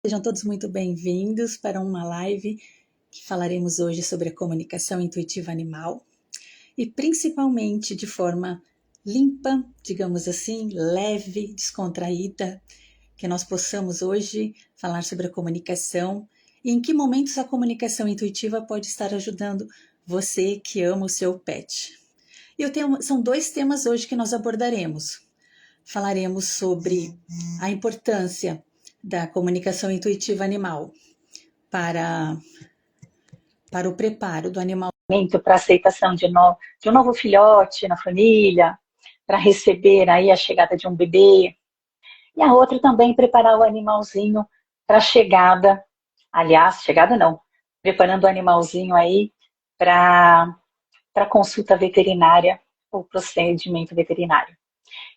Sejam todos muito bem-vindos para uma live que falaremos hoje sobre a comunicação intuitiva animal e principalmente de forma limpa, digamos assim, leve, descontraída, que nós possamos hoje falar sobre a comunicação e em que momentos a comunicação intuitiva pode estar ajudando você que ama o seu pet. São dois temas hoje que nós abordaremos. Falaremos sobre a importância da comunicação intuitiva animal para o preparo do animal, para a aceitação de um novo filhote na família, para receber aí a chegada de um bebê. E a outra também preparar o animalzinho para a chegada, chegada não, preparando o animalzinho aí para a consulta veterinária ou procedimento veterinário.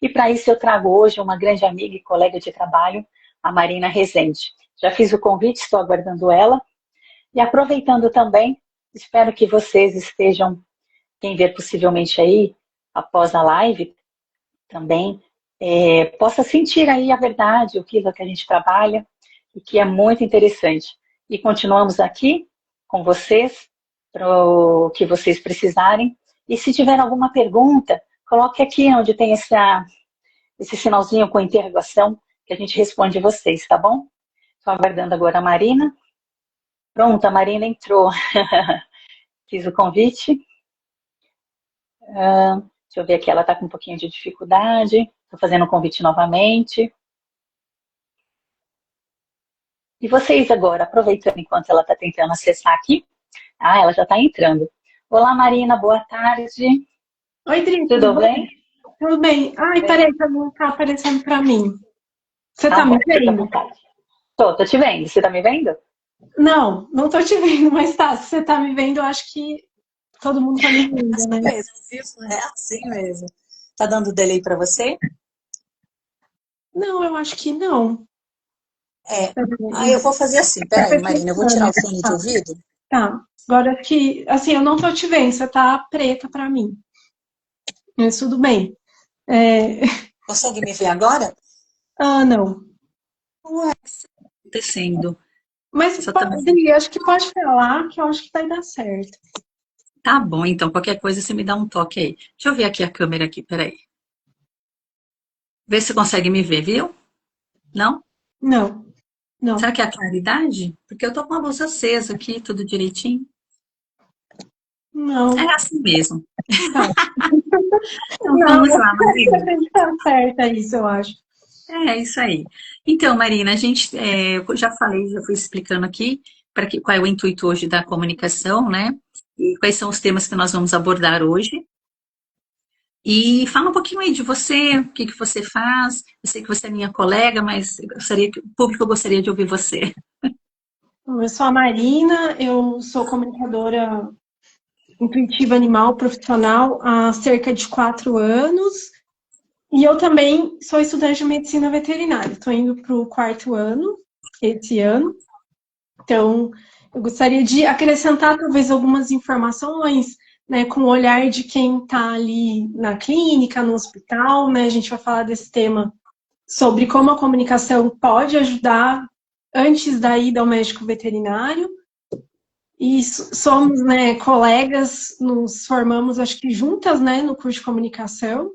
E para isso eu trago hoje uma grande amiga e colega de trabalho, a Marina Rezende. Já fiz o convite, estou aguardando ela. E aproveitando também, espero que vocês estejam, quem ver possivelmente aí, após a live, também, possa sentir aí a verdade, aquilo que a gente trabalha, e que é muito interessante. E continuamos aqui com vocês, para o que vocês precisarem. E se tiver alguma pergunta, coloque aqui onde tem esse sinalzinho com interrogação, que a gente responde vocês, tá bom? Estou aguardando agora a Marina. Pronto, a Marina entrou. Fiz o convite. Deixa eu ver aqui, ela está com um pouquinho de dificuldade. Estou fazendo o convite novamente. E vocês agora, aproveitando enquanto ela está tentando acessar aqui. Ela já está entrando. Olá, Marina, boa tarde. Oi, Dri, tudo bem? Tudo bem. Peraí, que não está aparecendo para mim. Você está me vendo? Tô te vendo. Você está me vendo? Não, não estou te vendo, mas tá. Se você está me vendo, eu acho que todo mundo está me vendo, assim né? Mesmo, é assim mesmo. Tá dando delay para você? Não, eu acho que não. Eu vou fazer assim. Peraí, Marina, eu vou tirar o fone de ouvido. Tá. Agora que, assim, eu não tô te vendo, você tá preta para mim. Mas tudo bem. Consegue me ver agora? Não. Ué, o que está acontecendo? Mas Dri, acho que pode falar, que eu acho que vai dar certo. Tá bom, então qualquer coisa você me dá um toque aí. Deixa eu ver aqui a câmera aqui, peraí. Vê se você consegue me ver, viu? Não? Não. Será que é a claridade? Porque eu tô com a luz acesa aqui, tudo direitinho. Não. É assim mesmo. Tá. Então vamos lá, Marina. Tá certa isso, eu acho. É isso aí. Então, Marina, eu já falei, já fui explicando aqui qual é o intuito hoje da comunicação, né? E quais são os temas que nós vamos abordar hoje. E fala um pouquinho aí de você, o que você faz. Eu sei que você é minha colega, mas o público gostaria de ouvir você. Eu sou a Marina, eu sou comunicadora intuitiva animal profissional há cerca de 4 anos. E eu também sou estudante de medicina veterinária. Estou indo para o 4º ano, esse ano. Então, eu gostaria de acrescentar talvez algumas informações, né, com o olhar de quem está ali na clínica, no hospital, né? A gente vai falar desse tema sobre como a comunicação pode ajudar antes da ida ao médico veterinário. E somos, né, colegas, nos formamos, acho que juntas, né, no curso de comunicação.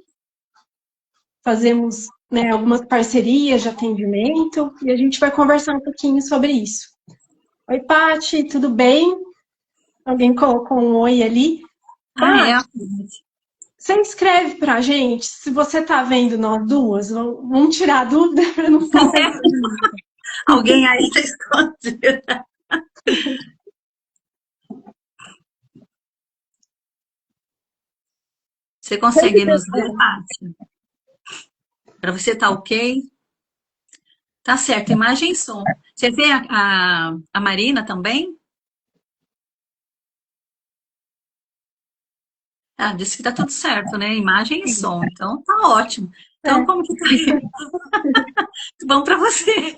Fazemos, né, algumas parcerias de atendimento e a gente vai conversar um pouquinho sobre isso. Oi, Paty, tudo bem? Alguém colocou um oi ali. Paty, você escreve pra gente se você tá vendo nós duas. Vamos tirar a dúvida para não ficar. Alguém aí tá escondido. Você consegue nos ver, Paty? Para você tá ok? Tá certo, imagem e som. Você vê a Marina também? Disse que tá tudo certo, né? Imagem e som, então tá ótimo. Então, como que tá aí? Bom para você.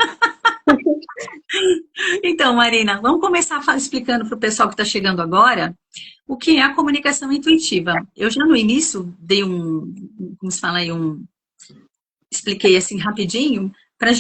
Então, Marina, vamos começar explicando para o pessoal que está chegando agora o que é a comunicação intuitiva. Eu já no início dei como se fala aí, expliquei assim rapidinho,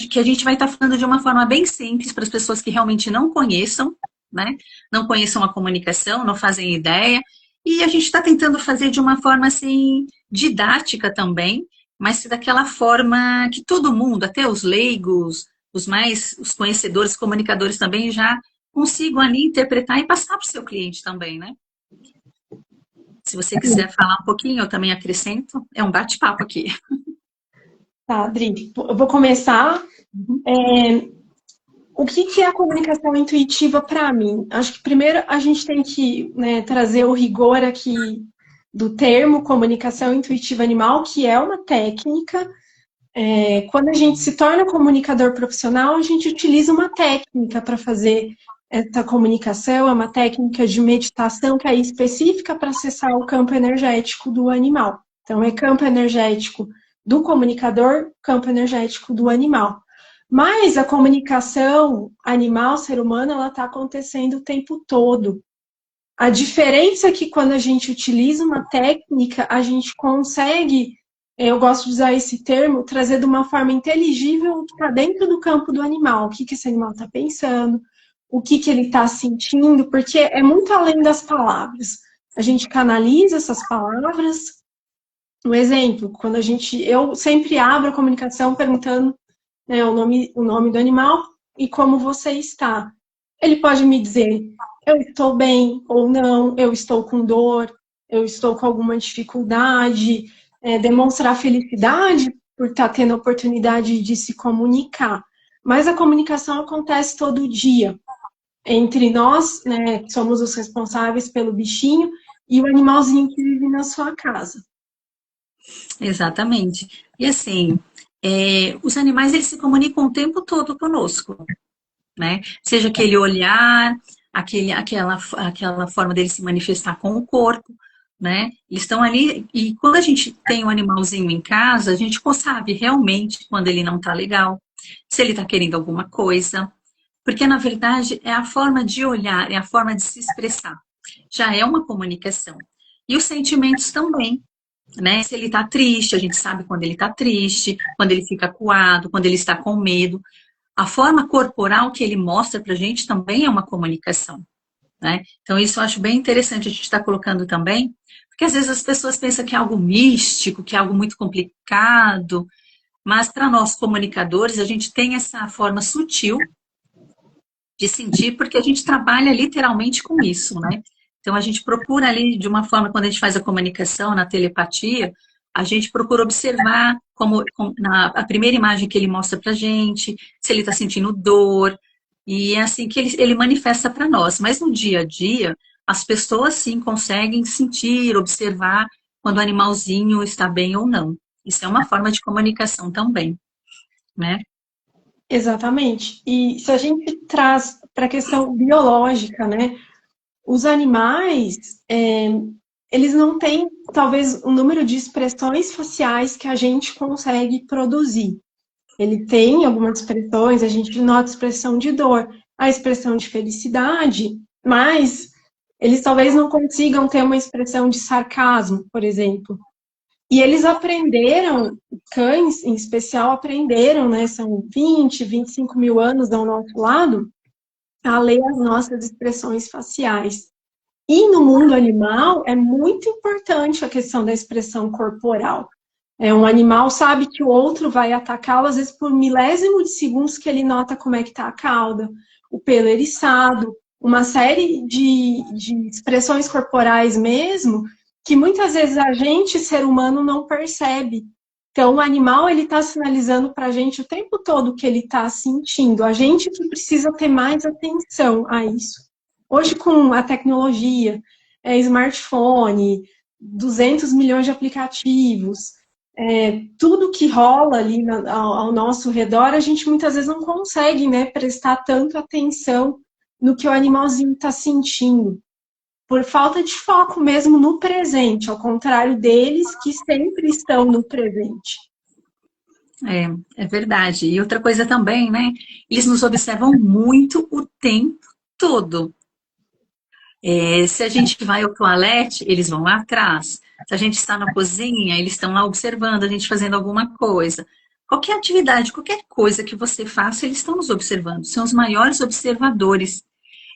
que a gente vai estar falando de uma forma bem simples para as pessoas que realmente não conheçam, né? Não conheçam a comunicação, não fazem ideia. E a gente está tentando fazer de uma forma assim didática também, mas daquela forma que todo mundo, até os leigos, os conhecedores, comunicadores também já consigam ali interpretar e passar para o seu cliente também, né? Se você quiser falar um pouquinho, eu também acrescento. É um bate-papo aqui. Tá, Adri, eu vou começar. O que é a comunicação intuitiva para mim? Acho que primeiro a gente tem que, né, trazer o rigor aqui do termo comunicação intuitiva animal, que é uma técnica. Quando a gente se torna comunicador profissional, a gente utiliza uma técnica para fazer essa comunicação, é uma técnica de meditação que é específica para acessar o campo energético do animal. Então, é campo energético do comunicador, campo energético do animal. Mas a comunicação animal-ser humano, ela está acontecendo o tempo todo. A diferença é que quando a gente utiliza uma técnica, a gente consegue, eu gosto de usar esse termo, trazer de uma forma inteligível o que está dentro do campo do animal, o que esse animal está pensando, o que ele está sentindo, porque é muito além das palavras. A gente canaliza essas palavras. Um exemplo, eu sempre abro a comunicação perguntando, né, o nome do animal e como você está. Ele pode me dizer, eu estou bem ou não, eu estou com dor, eu estou com alguma dificuldade, demonstrar felicidade por estar tendo a oportunidade de se comunicar. Mas a comunicação acontece todo dia entre nós, né, que somos os responsáveis pelo bichinho, e o animalzinho que vive na sua casa. Exatamente. E assim, os animais eles se comunicam o tempo todo conosco, né? Seja aquele olhar, aquela forma dele se manifestar com o corpo, né? Eles estão ali, e quando a gente tem um animalzinho em casa, a gente sabe realmente quando ele não está legal, se ele está querendo alguma coisa, porque na verdade é a forma de olhar, é a forma de se expressar. Já é uma comunicação. E os sentimentos também, né? Se ele está triste, a gente sabe quando ele está triste, quando ele fica acuado, quando ele está com medo. A forma corporal que ele mostra para a gente também é uma comunicação, né? Então, isso eu acho bem interessante a gente estar colocando também, porque às vezes as pessoas pensam que é algo místico, que é algo muito complicado, mas para nós comunicadores, a gente tem essa forma sutil de sentir, porque a gente trabalha literalmente com isso, né? Então, a gente procura ali, de uma forma, quando a gente faz a comunicação, na telepatia, a gente procura observar a primeira imagem que ele mostra pra gente, se ele está sentindo dor, e é assim que ele manifesta para nós. Mas no dia a dia, as pessoas sim conseguem sentir, observar quando o animalzinho está bem ou não. Isso é uma forma de comunicação também, né? Exatamente. E se a gente traz para a questão biológica, né? Os animais, eles não têm, talvez, o número de expressões faciais que a gente consegue produzir. Ele tem algumas expressões, a gente nota a expressão de dor, a expressão de felicidade, mas eles talvez não consigam ter uma expressão de sarcasmo, por exemplo. E eles aprenderam, cães em especial aprenderam, né, são 20, 25 mil anos ao nosso lado, a ler as nossas expressões faciais. E no mundo animal é muito importante a questão da expressão corporal. Um animal sabe que o outro vai atacá-lo, às vezes por milésimo de segundos que ele nota como é que está a cauda, o pelo eriçado, uma série de expressões corporais mesmo, que muitas vezes a gente, ser humano, não percebe. Então, o animal, ele está sinalizando para a gente o tempo todo que ele está sentindo. A gente que precisa ter mais atenção a isso. Hoje, com a tecnologia, smartphone, 200 milhões de aplicativos, tudo que rola ali ao nosso redor, a gente muitas vezes não consegue, né, prestar tanto atenção no que o animalzinho está sentindo, por falta de foco mesmo no presente, ao contrário deles que sempre estão no presente. É verdade. E outra coisa também, né? Eles nos observam muito o tempo todo. Se a gente vai ao toalete, eles vão lá atrás. Se a gente está na cozinha, eles estão lá observando a gente fazendo alguma coisa. qualquer atividade, qualquer coisa que você faça, eles estão nos observando, são os maiores observadores.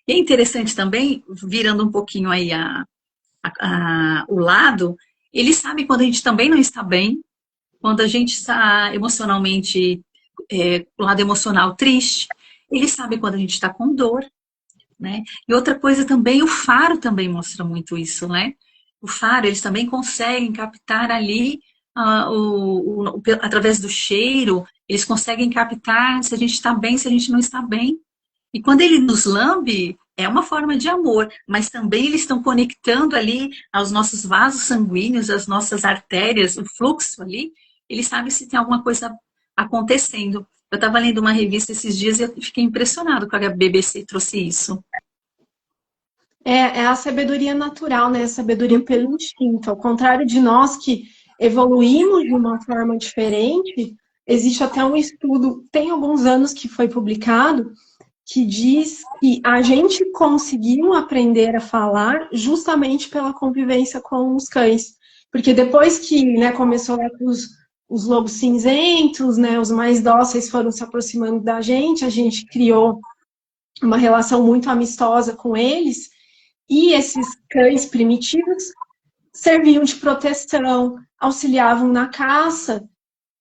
E é interessante também, virando um pouquinho aí o lado, eles sabem quando a gente também não está bem, quando a gente está emocionalmente, o lado emocional triste, eles sabem quando a gente está com dor, né? E outra coisa também, o faro também mostra muito isso, né? O faro, eles também conseguem captar ali, através do cheiro, eles conseguem captar se a gente está bem, se a gente não está bem. E quando ele nos lambe, é uma forma de amor, mas também eles estão conectando ali aos nossos vasos sanguíneos, às nossas artérias, o fluxo ali, eles sabem se tem alguma coisa acontecendo. Eu estava lendo uma revista esses dias e eu fiquei impressionado com a BBC trouxe isso. É a sabedoria natural, né? A sabedoria pelo instinto. Ao contrário de nós que evoluímos de uma forma diferente, existe até um estudo, tem alguns anos que foi publicado, que diz que a gente conseguiu aprender a falar justamente pela convivência com os cães. Porque depois que, né, começou lá com os lobos cinzentos, né, os mais dóceis foram se aproximando da gente, a gente criou uma relação muito amistosa com eles, e esses cães primitivos serviam de proteção, auxiliavam na caça,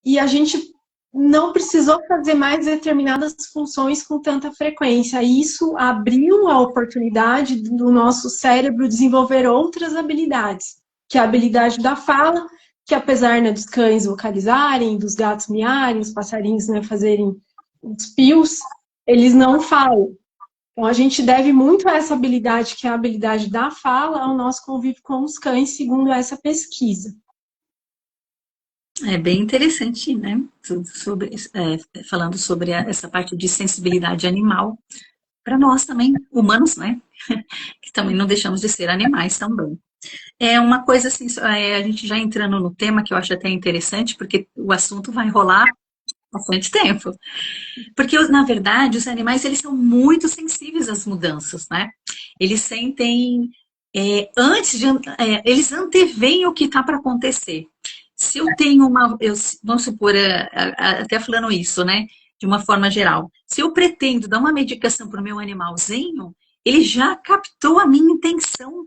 e a gente não precisou fazer mais determinadas funções com tanta frequência. Isso abriu a oportunidade do nosso cérebro desenvolver outras habilidades, que é a habilidade da fala, que apesar, né, dos cães vocalizarem, dos gatos miarem, os passarinhos, né, fazerem os pios, eles não falam. Então, a gente deve muito a essa habilidade, que é a habilidade da fala, ao nosso convívio com os cães, segundo essa pesquisa. É bem interessante, né? Sobre, falando sobre essa parte de sensibilidade animal, para nós também, humanos, né? Que também não deixamos de ser animais também. É uma coisa assim, a gente já entrando no tema que eu acho até interessante, porque o assunto vai rolar bastante tempo. Porque, na verdade, os animais, eles são muito sensíveis às mudanças, né? Eles sentem, eles anteveem o que está para acontecer. Se eu tenho vamos supor, até falando isso, né? De uma forma geral. Se eu pretendo dar uma medicação para o meu animalzinho, ele já captou a minha intenção.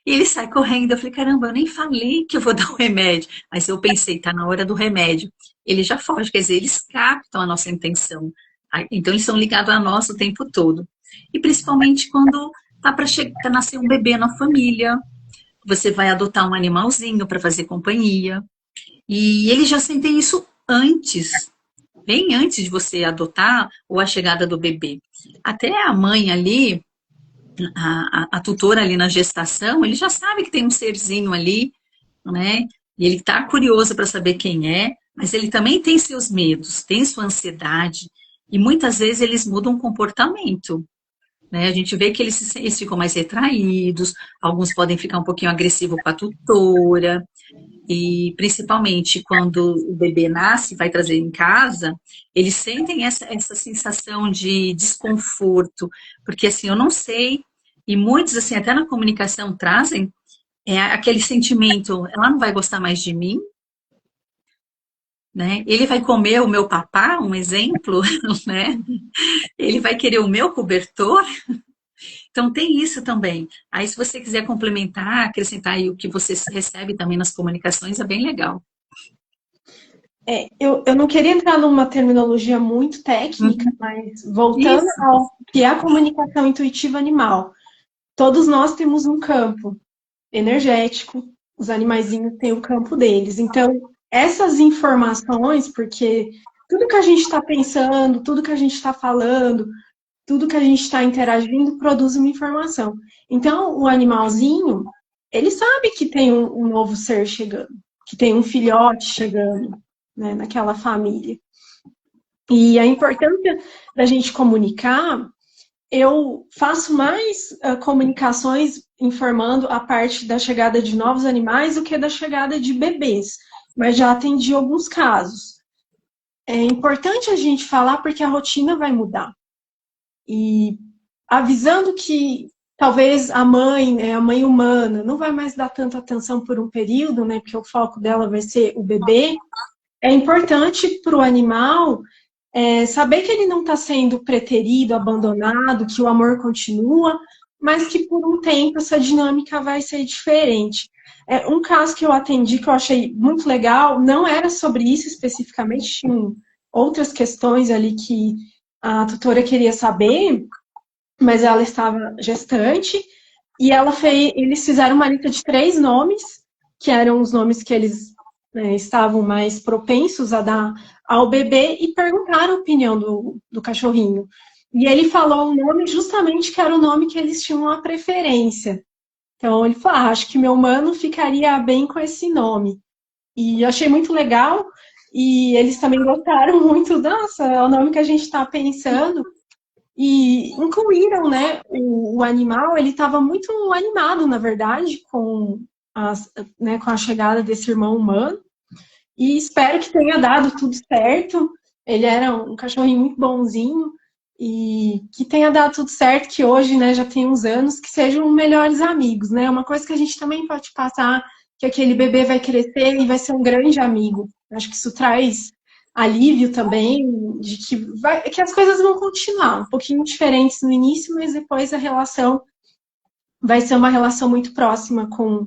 E ele sai correndo. Eu falei, caramba, eu nem falei que eu vou dar o remédio. Mas eu pensei, tá na hora do remédio. Ele já foge, quer dizer, eles captam a nossa intenção. Então, eles são ligados a nós o tempo todo. E principalmente quando tá para nascer um bebê na família, você vai adotar um animalzinho para fazer companhia. E eles já sentem isso antes, bem antes de você adotar ou a chegada do bebê. Até a mãe ali, a tutora ali na gestação, ele já sabe que tem um serzinho ali, né? E ele está curioso para saber quem é, mas ele também tem seus medos, tem sua ansiedade, e muitas vezes eles mudam o comportamento. Né? A gente vê que eles ficam mais retraídos, alguns podem ficar um pouquinho agressivos com a tutora, e principalmente quando o bebê nasce, vai trazer em casa, eles sentem essa sensação de desconforto, porque assim, eu não sei, e muitos assim, até na comunicação trazem, aquele sentimento, ela não vai gostar mais de mim, né? Ele vai comer o meu papá, um exemplo, né? Ele vai querer o meu cobertor. Então tem isso também. Aí se você quiser complementar, acrescentar aí o que você recebe também nas comunicações, é bem legal. Eu não queria entrar numa terminologia muito técnica, mas voltando Isso. ao que é a comunicação intuitiva animal, todos nós temos um campo energético, os animaizinhos têm o campo deles. Então, essas informações, porque tudo que a gente está pensando, tudo que a gente está falando, tudo que a gente está interagindo produz uma informação. Então, o animalzinho, ele sabe que tem um novo ser chegando, que tem um filhote chegando, né, naquela família. E a importância da gente comunicar, eu faço mais comunicações informando a parte da chegada de novos animais do que da chegada de bebês, mas já atendi alguns casos. É importante a gente falar porque a rotina vai mudar. E avisando que talvez a mãe, né, a mãe humana, não vai mais dar tanta atenção por um período, né, porque o foco dela vai ser o bebê, é importante para o animal saber que ele não está sendo preterido, abandonado, que o amor continua, mas que por um tempo essa dinâmica vai ser diferente. Um caso que eu atendi que eu achei muito legal, não era sobre isso especificamente, tinham outras questões ali que a tutora queria saber, mas ela estava gestante, e eles fizeram uma lista de 3 nomes, que eram os nomes que eles estavam mais propensos a dar ao bebê, e perguntaram a opinião do cachorrinho. E ele falou um nome justamente que era o nome que eles tinham a preferência. Então ele falou, acho que meu mano ficaria bem com esse nome. E eu achei muito legal, e eles também gostaram muito, nossa, é o nome que a gente está pensando. E incluíram, né, o animal, ele estava muito animado, na verdade, com a chegada desse irmão humano. E espero que tenha dado tudo certo. Ele era um cachorrinho muito bonzinho e que tenha dado tudo certo, que hoje, né, já tem uns anos, que sejam melhores amigos, né? Uma coisa que a gente também pode passar, que aquele bebê vai crescer e vai ser um grande amigo. Acho que isso traz alívio também, de que as coisas vão continuar, um pouquinho diferentes no início, mas depois a relação vai ser uma relação muito próxima com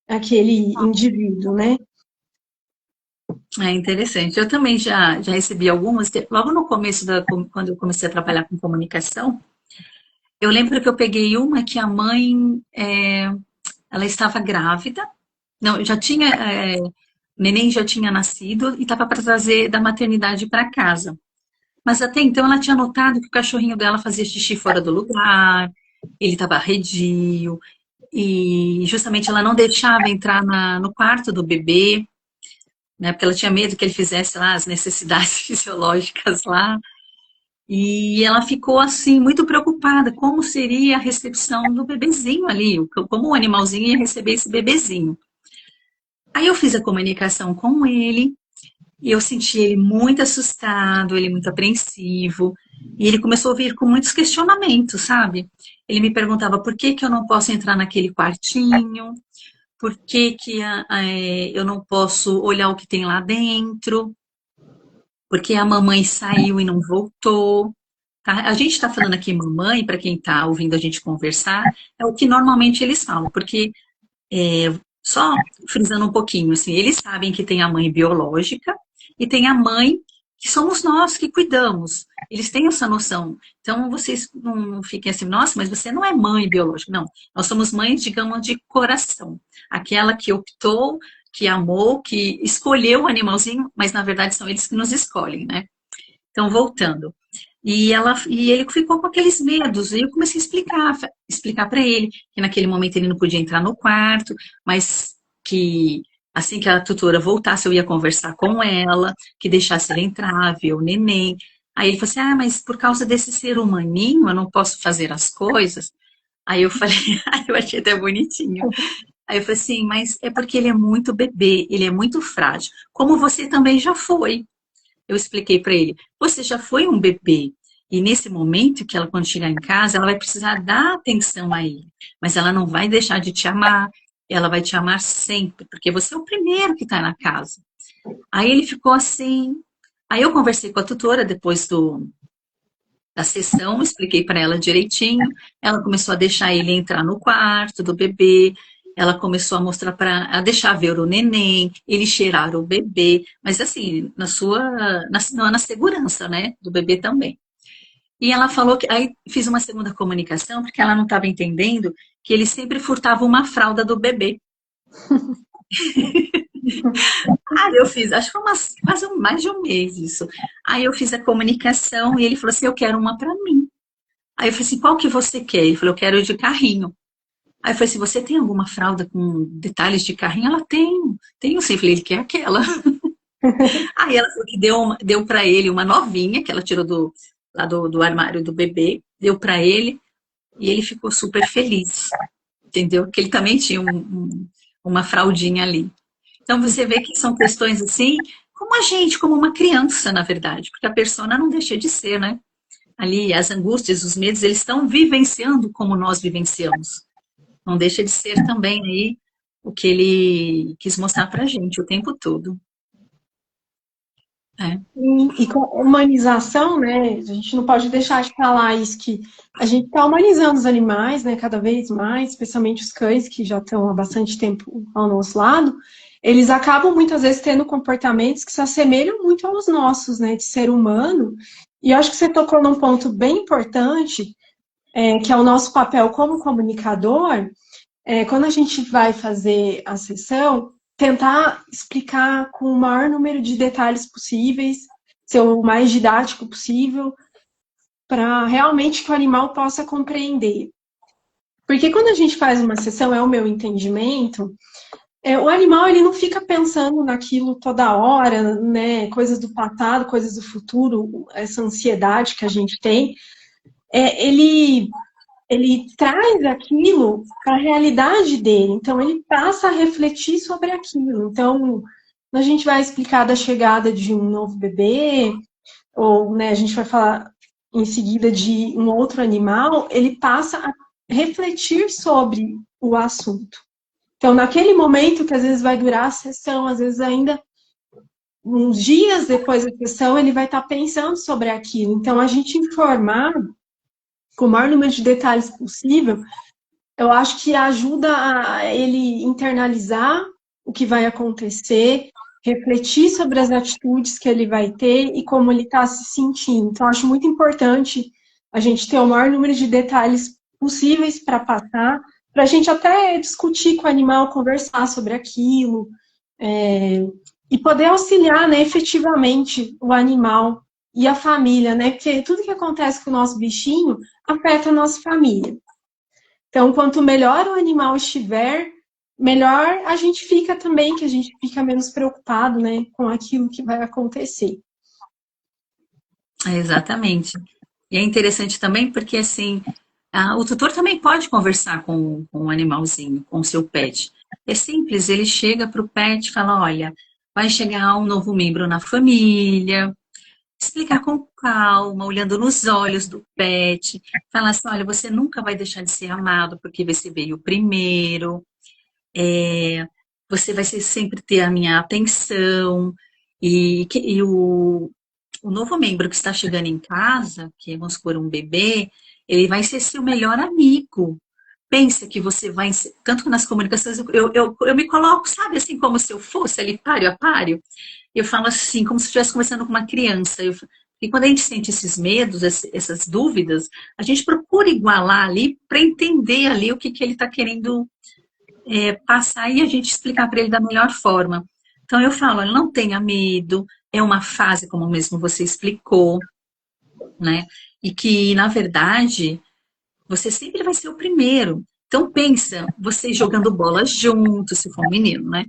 aquele indivíduo, né? É interessante. Eu também já recebi algumas, logo no começo, quando eu comecei a trabalhar com comunicação, eu lembro que eu peguei uma que a mãe, ela estava grávida, não, já tinha, o neném já tinha nascido e estava para trazer da maternidade para casa. Mas até então ela tinha notado que o cachorrinho dela fazia xixi fora do lugar, ele estava arredio, e justamente ela não deixava entrar no quarto do bebê, né, porque ela tinha medo que ele fizesse lá as necessidades fisiológicas lá. E ela ficou assim muito preocupada como seria a recepção do bebezinho ali, como o animalzinho ia receber esse bebezinho. Aí eu fiz a comunicação com ele e eu senti ele muito assustado, ele muito apreensivo, e ele começou a vir com muitos questionamentos, sabe? Ele me perguntava por que que eu não posso entrar naquele quartinho, por que que eu não posso olhar o que tem lá dentro, porque a mamãe saiu e não voltou. Tá? A gente está falando aqui mamãe, para quem está ouvindo a gente conversar, é o que normalmente eles falam, porque só frisando um pouquinho, assim, eles sabem que tem a mãe biológica e tem a mãe que somos nós que cuidamos. Eles têm essa noção. Então, vocês não fiquem assim, nossa, mas você não é mãe biológica. Não, nós somos mães, digamos, de coração. Aquela que optou, que amou, que escolheu o animalzinho, mas na verdade são eles que nos escolhem, né? Então, voltando. E ele ficou com aqueles medos. E eu comecei a explicar para ele que naquele momento ele não podia entrar no quarto, mas que assim que a tutora voltasse, eu ia conversar com ela, que deixasse ele entrar, ver o neném. Aí ele falou assim: ah, mas por causa desse ser humaninho, eu não posso fazer as coisas. Aí eu falei, eu achei até bonitinho. Aí eu falei assim, mas é porque ele é muito bebê, ele é muito frágil. Como você também já foi. Eu expliquei para ele, você já foi um bebê. E nesse momento que ela, quando chegar em casa, ela vai precisar dar atenção a ele. Mas ela não vai deixar de te amar. Ela vai te amar sempre, porque você é o primeiro que está na casa. Aí ele ficou assim. Aí eu conversei com a tutora depois da sessão, expliquei para ela direitinho. Ela começou a deixar ele entrar no quarto do bebê. Ela começou a mostrar a deixar ver o neném, ele cheirar o bebê, mas assim, na segurança, né, do bebê também. E ela falou que, aí fiz uma segunda comunicação, porque ela não estava entendendo que ele sempre furtava uma fralda do bebê. Aí eu fiz, acho que foi quase mais de um mês isso. Aí eu fiz a comunicação e ele falou assim, eu quero uma para mim. Aí eu falei assim, qual que você quer? Ele falou, eu quero de carrinho. Aí eu falei assim, você tem alguma fralda com detalhes de carrinho? Ela tem, tenho sim. Eu falei, ele quer aquela. Aí ela falou que deu para ele uma novinha, que ela tirou lá do armário do bebê, deu para ele, e ele ficou super feliz, entendeu? Que ele também tinha uma fraldinha ali. Então você vê que são questões assim, como a gente, como uma criança, na verdade, porque a persona não deixa de ser, né? Ali, as angústias, os medos, eles estão vivenciando como nós vivenciamos. Não deixa de ser também aí o que ele quis mostrar pra gente o tempo todo. É. E com humanização, né, a gente não pode deixar de falar isso, que a gente está humanizando os animais, né, cada vez mais, especialmente os cães, que já estão há bastante tempo ao nosso lado, eles acabam muitas vezes tendo comportamentos que se assemelham muito aos nossos, né, de ser humano. E eu acho que você tocou num ponto bem importante, que é o nosso papel como comunicador. Quando a gente vai fazer a sessão, tentar explicar com o maior número de detalhes possíveis, ser o mais didático possível, para realmente que o animal possa compreender. Porque quando a gente faz uma sessão, é o meu entendimento, o animal ele não fica pensando naquilo toda hora, né? Coisas do passado, coisas do futuro, essa ansiedade que a gente tem. Ele traz aquilo para a realidade dele, então ele passa a refletir sobre aquilo. Então, a gente vai explicar da chegada de um novo bebê, ou né, a gente vai falar em seguida de um outro animal, ele passa a refletir sobre o assunto. Então, naquele momento que às vezes vai durar a sessão, às vezes ainda uns dias depois da sessão, ele vai estar pensando sobre aquilo. Então, a gente informar com o maior número de detalhes possível, eu acho que ajuda a ele internalizar o que vai acontecer, refletir sobre as atitudes que ele vai ter e como ele está se sentindo. Então, acho muito importante a gente ter o maior número de detalhes possíveis para passar, para a gente até discutir com o animal, conversar sobre aquilo, e poder auxiliar, né, efetivamente o animal e a família, né? Porque tudo que acontece com o nosso bichinho afeta a nossa família. Então, quanto melhor o animal estiver, melhor a gente fica também, que a gente fica menos preocupado, né, com aquilo que vai acontecer. Exatamente. E é interessante também porque, assim, o tutor também pode conversar com o animalzinho, com o seu pet. É simples, ele chega para o pet e fala, olha, vai chegar um novo membro na família, explicar com calma, olhando nos olhos do pet, falar assim, olha, você nunca vai deixar de ser amado porque você veio primeiro, você vai sempre ter a minha atenção, e o novo membro que está chegando em casa, que vamos supor um bebê, ele vai ser seu melhor amigo. Pensa que você vai, tanto nas comunicações, eu me coloco, sabe, assim, como se eu fosse ali páreo a páreo. Eu falo assim, como se estivesse conversando com uma criança. E quando a gente sente esses medos, essas dúvidas, a gente procura igualar ali para entender ali o que, que ele está querendo passar e a gente explicar para ele da melhor forma. Então eu falo, olha, não tenha medo, é uma fase, como mesmo você explicou, né? E que, na verdade, você sempre vai ser o primeiro. Então pensa, vocês jogando bola juntos, se for um menino, né?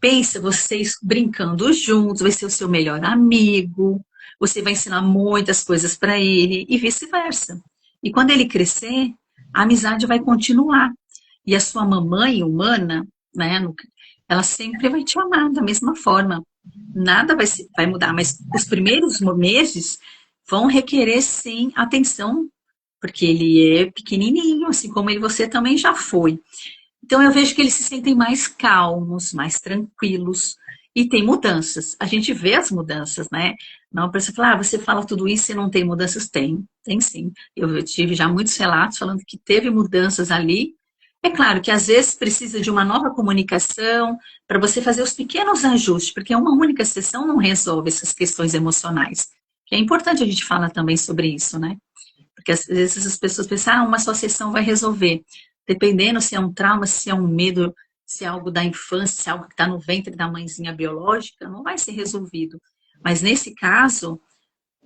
Pensa, vocês brincando juntos, vai ser o seu melhor amigo, você vai ensinar muitas coisas para ele e vice-versa. E quando ele crescer, a amizade vai continuar. E a sua mamãe humana, né, ela sempre vai te amar da mesma forma. Nada vai mudar, mas os primeiros meses vão requerer, sim, atenção, porque ele é pequenininho, assim como você também já foi. Então eu vejo que eles se sentem mais calmos, mais tranquilos, e tem mudanças. A gente vê as mudanças, né? Não para você falar, você fala tudo isso e não tem mudanças? Tem sim. Eu tive já muitos relatos falando que teve mudanças ali. É claro que às vezes precisa de uma nova comunicação para você fazer os pequenos ajustes, porque uma única sessão não resolve essas questões emocionais. Que é importante a gente falar também sobre isso, né? Porque às vezes as pessoas pensam, uma só sessão vai resolver. Dependendo se é um trauma, se é um medo, se é algo da infância, se é algo que está no ventre da mãezinha biológica, não vai ser resolvido. Mas nesse caso,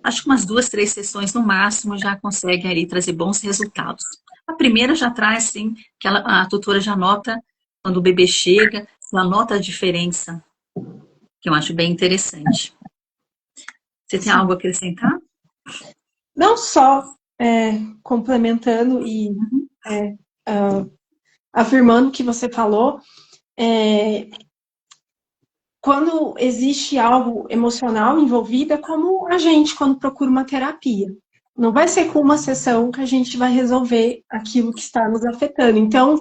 acho que umas 2, 3 sessões no máximo já consegue ali trazer bons resultados. A primeira já traz, sim, que a tutora já nota quando o bebê chega, ela nota a diferença, que eu acho bem interessante. Você tem algo a acrescentar? Não só complementando e afirmando o que você falou, quando existe algo emocional envolvido, é como a gente quando procura uma terapia. Não vai ser com uma sessão que a gente vai resolver aquilo que está nos afetando. Então,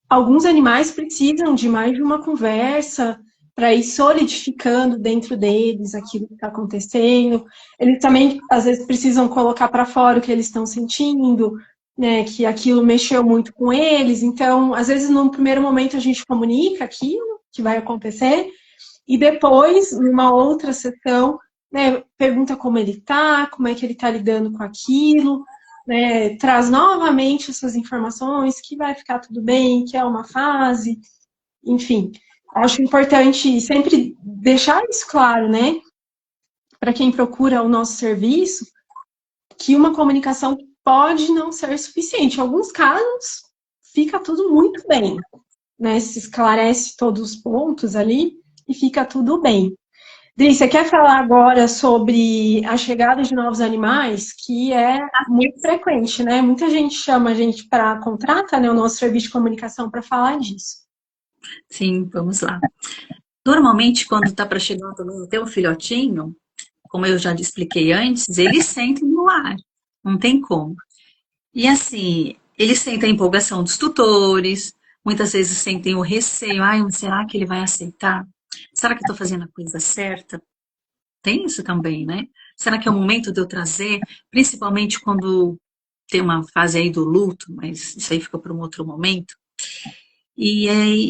alguns animais precisam de mais de uma conversa, para ir solidificando dentro deles aquilo que está acontecendo. Eles também, às vezes, precisam colocar para fora o que eles estão sentindo, né, que aquilo mexeu muito com eles. Então, às vezes, num primeiro momento, a gente comunica aquilo que vai acontecer, e depois, numa outra sessão, né, pergunta como ele está, como é que ele está lidando com aquilo, né, traz novamente essas informações, que vai ficar tudo bem, que é uma fase, enfim. Acho importante sempre deixar isso claro, né, para quem procura o nosso serviço, que uma comunicação pode não ser suficiente. Em alguns casos, fica tudo muito bem, né, se esclarece todos os pontos ali e fica tudo bem. Dri, você quer falar agora sobre a chegada de novos animais, que é muito frequente, né? Muita gente chama a gente para contrata, né, o nosso serviço de comunicação para falar disso. Sim, vamos lá. Normalmente, quando está para chegar também até um filhotinho, como eu já expliquei antes, eles sentem no ar, não tem como. E assim, eles sentem a empolgação dos tutores, muitas vezes sentem o receio, ai, será que ele vai aceitar? Será que eu estou fazendo a coisa certa? Tem isso também, né? Será que é o momento de eu trazer, principalmente quando tem uma fase aí do luto, mas isso aí fica para um outro momento. E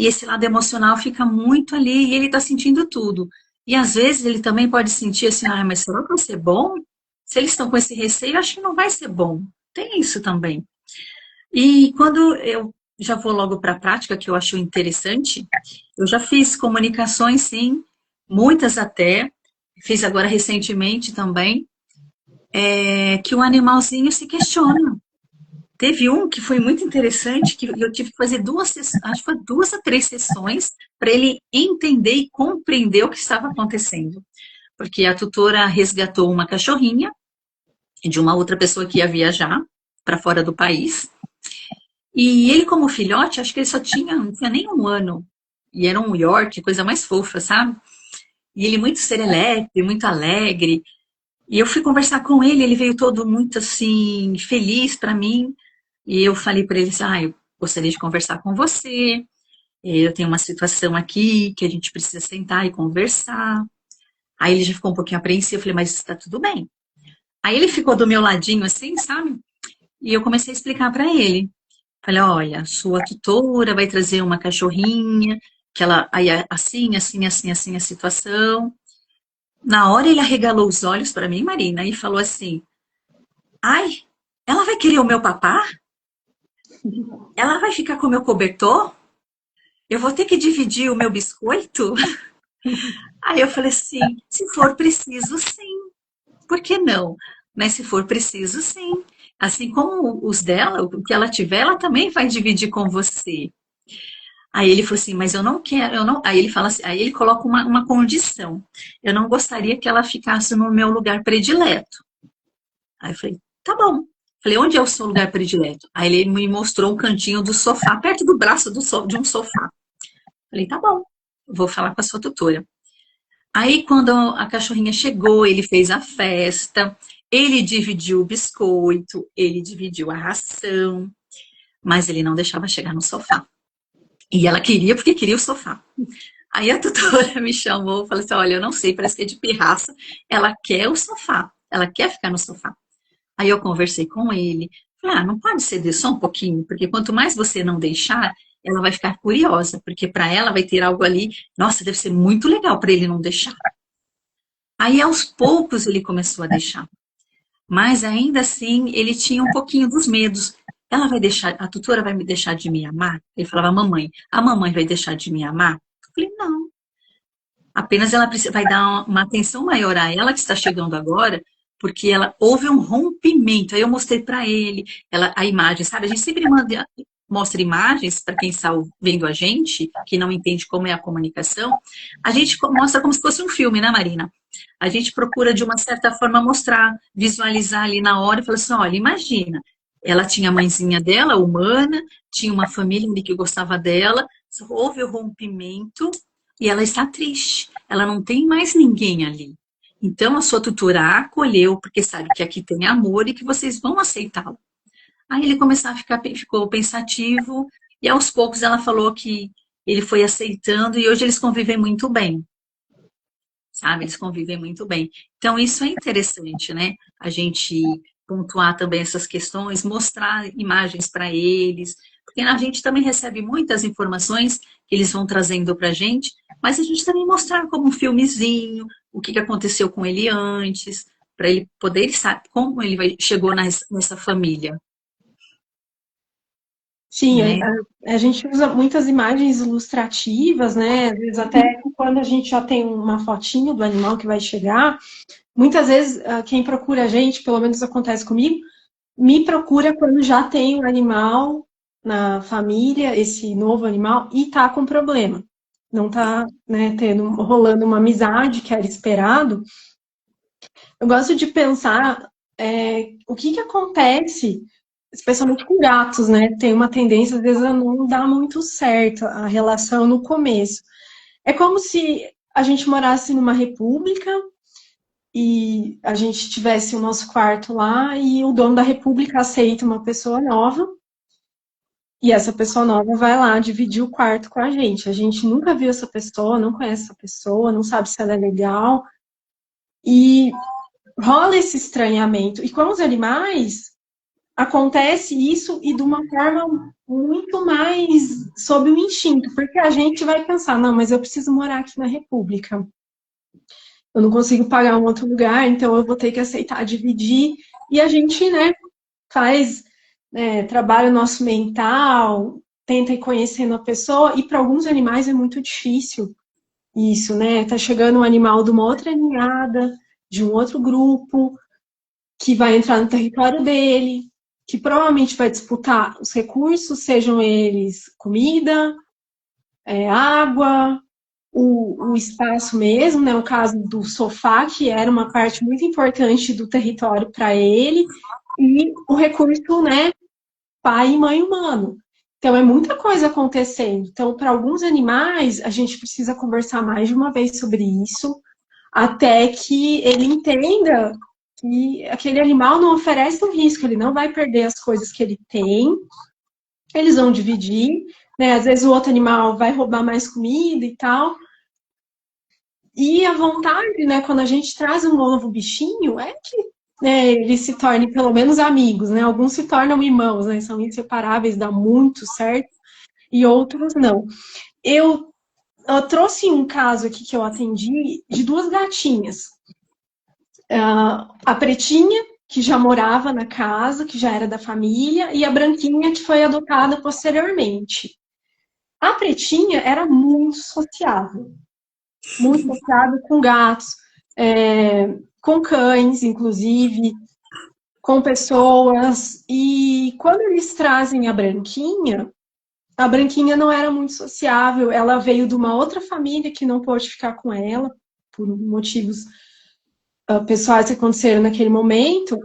esse lado emocional fica muito ali e ele está sentindo tudo. E às vezes ele também pode sentir assim, ah, mas será que vai ser bom? Se eles estão com esse receio, acho que não vai ser bom. Tem isso também. E quando eu já vou logo para a prática, que eu acho interessante, eu já fiz comunicações, sim, muitas até, fiz agora recentemente também, que o animalzinho se questiona. Teve um que foi muito interessante, que eu tive que fazer acho que foi 2 a 3 sessões, para ele entender e compreender o que estava acontecendo. Porque a tutora resgatou uma cachorrinha de uma outra pessoa que ia viajar para fora do país. E ele, como filhote, acho que ele não tinha nem 1 ano. E era um York, coisa mais fofa, sabe? E ele muito serelepe, muito alegre. E eu fui conversar com ele veio todo muito assim, feliz para mim. E eu falei para ele assim, eu gostaria de conversar com você. Eu tenho uma situação aqui que a gente precisa sentar e conversar. Aí ele já ficou um pouquinho apreensivo. Eu falei, mas está tudo bem. Aí ele ficou do meu ladinho assim, sabe? E eu comecei a explicar para ele. Falei, olha, sua tutora vai trazer uma cachorrinha, que ela, aí assim, assim, assim, assim a situação. Na hora ele arregalou os olhos para mim, Marina, e falou assim, ai, ela vai querer o meu papá? Ela vai ficar com o meu cobertor? Eu vou ter que dividir o meu biscoito? Aí eu falei assim, se for preciso, sim. Por que não? Mas se for preciso, sim. Assim como os dela, o que ela tiver, ela também vai dividir com você. Aí ele falou assim, mas eu não quero, eu não. Aí ele fala assim, aí ele coloca uma condição. Eu não gostaria que ela ficasse no meu lugar predileto. Aí eu falei, tá bom. Falei, onde é o seu lugar predileto? Aí ele me mostrou um cantinho do sofá, perto do braço de um sofá. Falei, tá bom, vou falar com a sua tutora. Aí, quando a cachorrinha chegou, ele fez a festa, ele dividiu o biscoito, ele dividiu a ração, mas ele não deixava chegar no sofá. E ela queria, porque queria o sofá. Aí a tutora me chamou e falou assim: olha, eu não sei, parece que é de pirraça, ela quer o sofá, ela quer ficar no sofá. Aí eu conversei com ele, falei: não pode ceder só um pouquinho, porque quanto mais você não deixar, ela vai ficar curiosa, porque para ela vai ter algo ali, nossa, deve ser muito legal para ele não deixar. Aí aos poucos ele começou a deixar. Mas ainda assim, ele tinha um pouquinho dos medos. Ela vai deixar, a tutora vai me deixar de me amar? Ele falava, mamãe, a mamãe vai deixar de me amar? Eu falei, não. Apenas ela vai dar uma atenção maior a ela que está chegando agora, porque ela houve um rompimento. Aí eu mostrei para ele a imagem, sabe? A gente sempre mostra imagens para quem está vendo a gente, que não entende como é a comunicação. A gente mostra como se fosse um filme, né, Marina? A gente procura, de uma certa forma, mostrar, visualizar ali na hora e falar assim: olha, imagina, ela tinha a mãezinha dela, humana, tinha uma família ali que gostava dela, houve o rompimento e ela está triste. Ela não tem mais ninguém ali. Então, a sua tutora a acolheu, porque sabe que aqui tem amor e que vocês vão aceitá-lo. Aí ele ficou pensativo, e aos poucos ela falou que ele foi aceitando e hoje eles convivem muito bem, sabe? Eles convivem muito bem. Então, isso é interessante, né? A gente pontuar também essas questões, mostrar imagens para eles, porque a gente também recebe muitas informações que eles vão trazendo para a gente, mas a gente também mostrar como um filmezinho, o que aconteceu com ele antes, para ele poder saber como chegou nessa família, Sim, né? a gente usa muitas imagens ilustrativas, né? Às vezes até quando a gente já tem uma fotinho do animal que vai chegar, muitas vezes quem procura a gente, pelo menos acontece comigo, me procura quando já tem um animal na família, esse novo animal, e tá com problema. Não tá, né, rolando uma amizade que era esperado. Eu gosto de pensar o que que acontece, especialmente com gatos, né? Tem uma tendência, às vezes, a não dar muito certo a relação no começo. É como se a gente morasse numa república e a gente tivesse o nosso quarto lá e o dono da república aceita uma pessoa nova e essa pessoa nova vai lá dividir o quarto com a gente. A gente nunca viu essa pessoa, não conhece essa pessoa, não sabe se ela é legal e rola esse estranhamento. E com os animais acontece isso e de uma forma muito mais sob o instinto, porque a gente vai pensar, não, mas eu preciso morar aqui na república. Eu não consigo pagar um outro lugar, então eu vou ter que aceitar dividir. E a gente, né, faz, trabalha o nosso mental, tenta ir conhecendo a pessoa, e para alguns animais é muito difícil isso, né? Tá chegando um animal de uma outra ninhada, de um outro grupo, que vai entrar no território dele, que provavelmente vai disputar os recursos, sejam eles comida, água, o espaço mesmo, né? O caso do sofá, que era uma parte muito importante do território para ele, e o recurso, né? Pai e mãe humano. Então, é muita coisa acontecendo. Então, para alguns animais, a gente precisa conversar mais de uma vez sobre isso, até que ele entenda que aquele animal não oferece um risco, ele não vai perder as coisas que ele tem, eles vão dividir, né? Às vezes o outro animal vai roubar mais comida e tal, e a vontade, né, quando a gente traz um novo bichinho, é que eles se tornem pelo menos amigos, né? Alguns se tornam irmãos, né? São inseparáveis, dá muito certo, e outros não. Eu trouxe um caso aqui que eu atendi de duas gatinhas. A Pretinha, que já morava na casa, que já era da família, e a Branquinha, que foi adotada posteriormente. A Pretinha era muito sociável com gatos, com cães, inclusive, com pessoas. E quando eles trazem a Branquinha não era muito sociável. Ela veio de uma outra família que não pôde ficar com ela, por motivos pessoais que aconteceram naquele momento.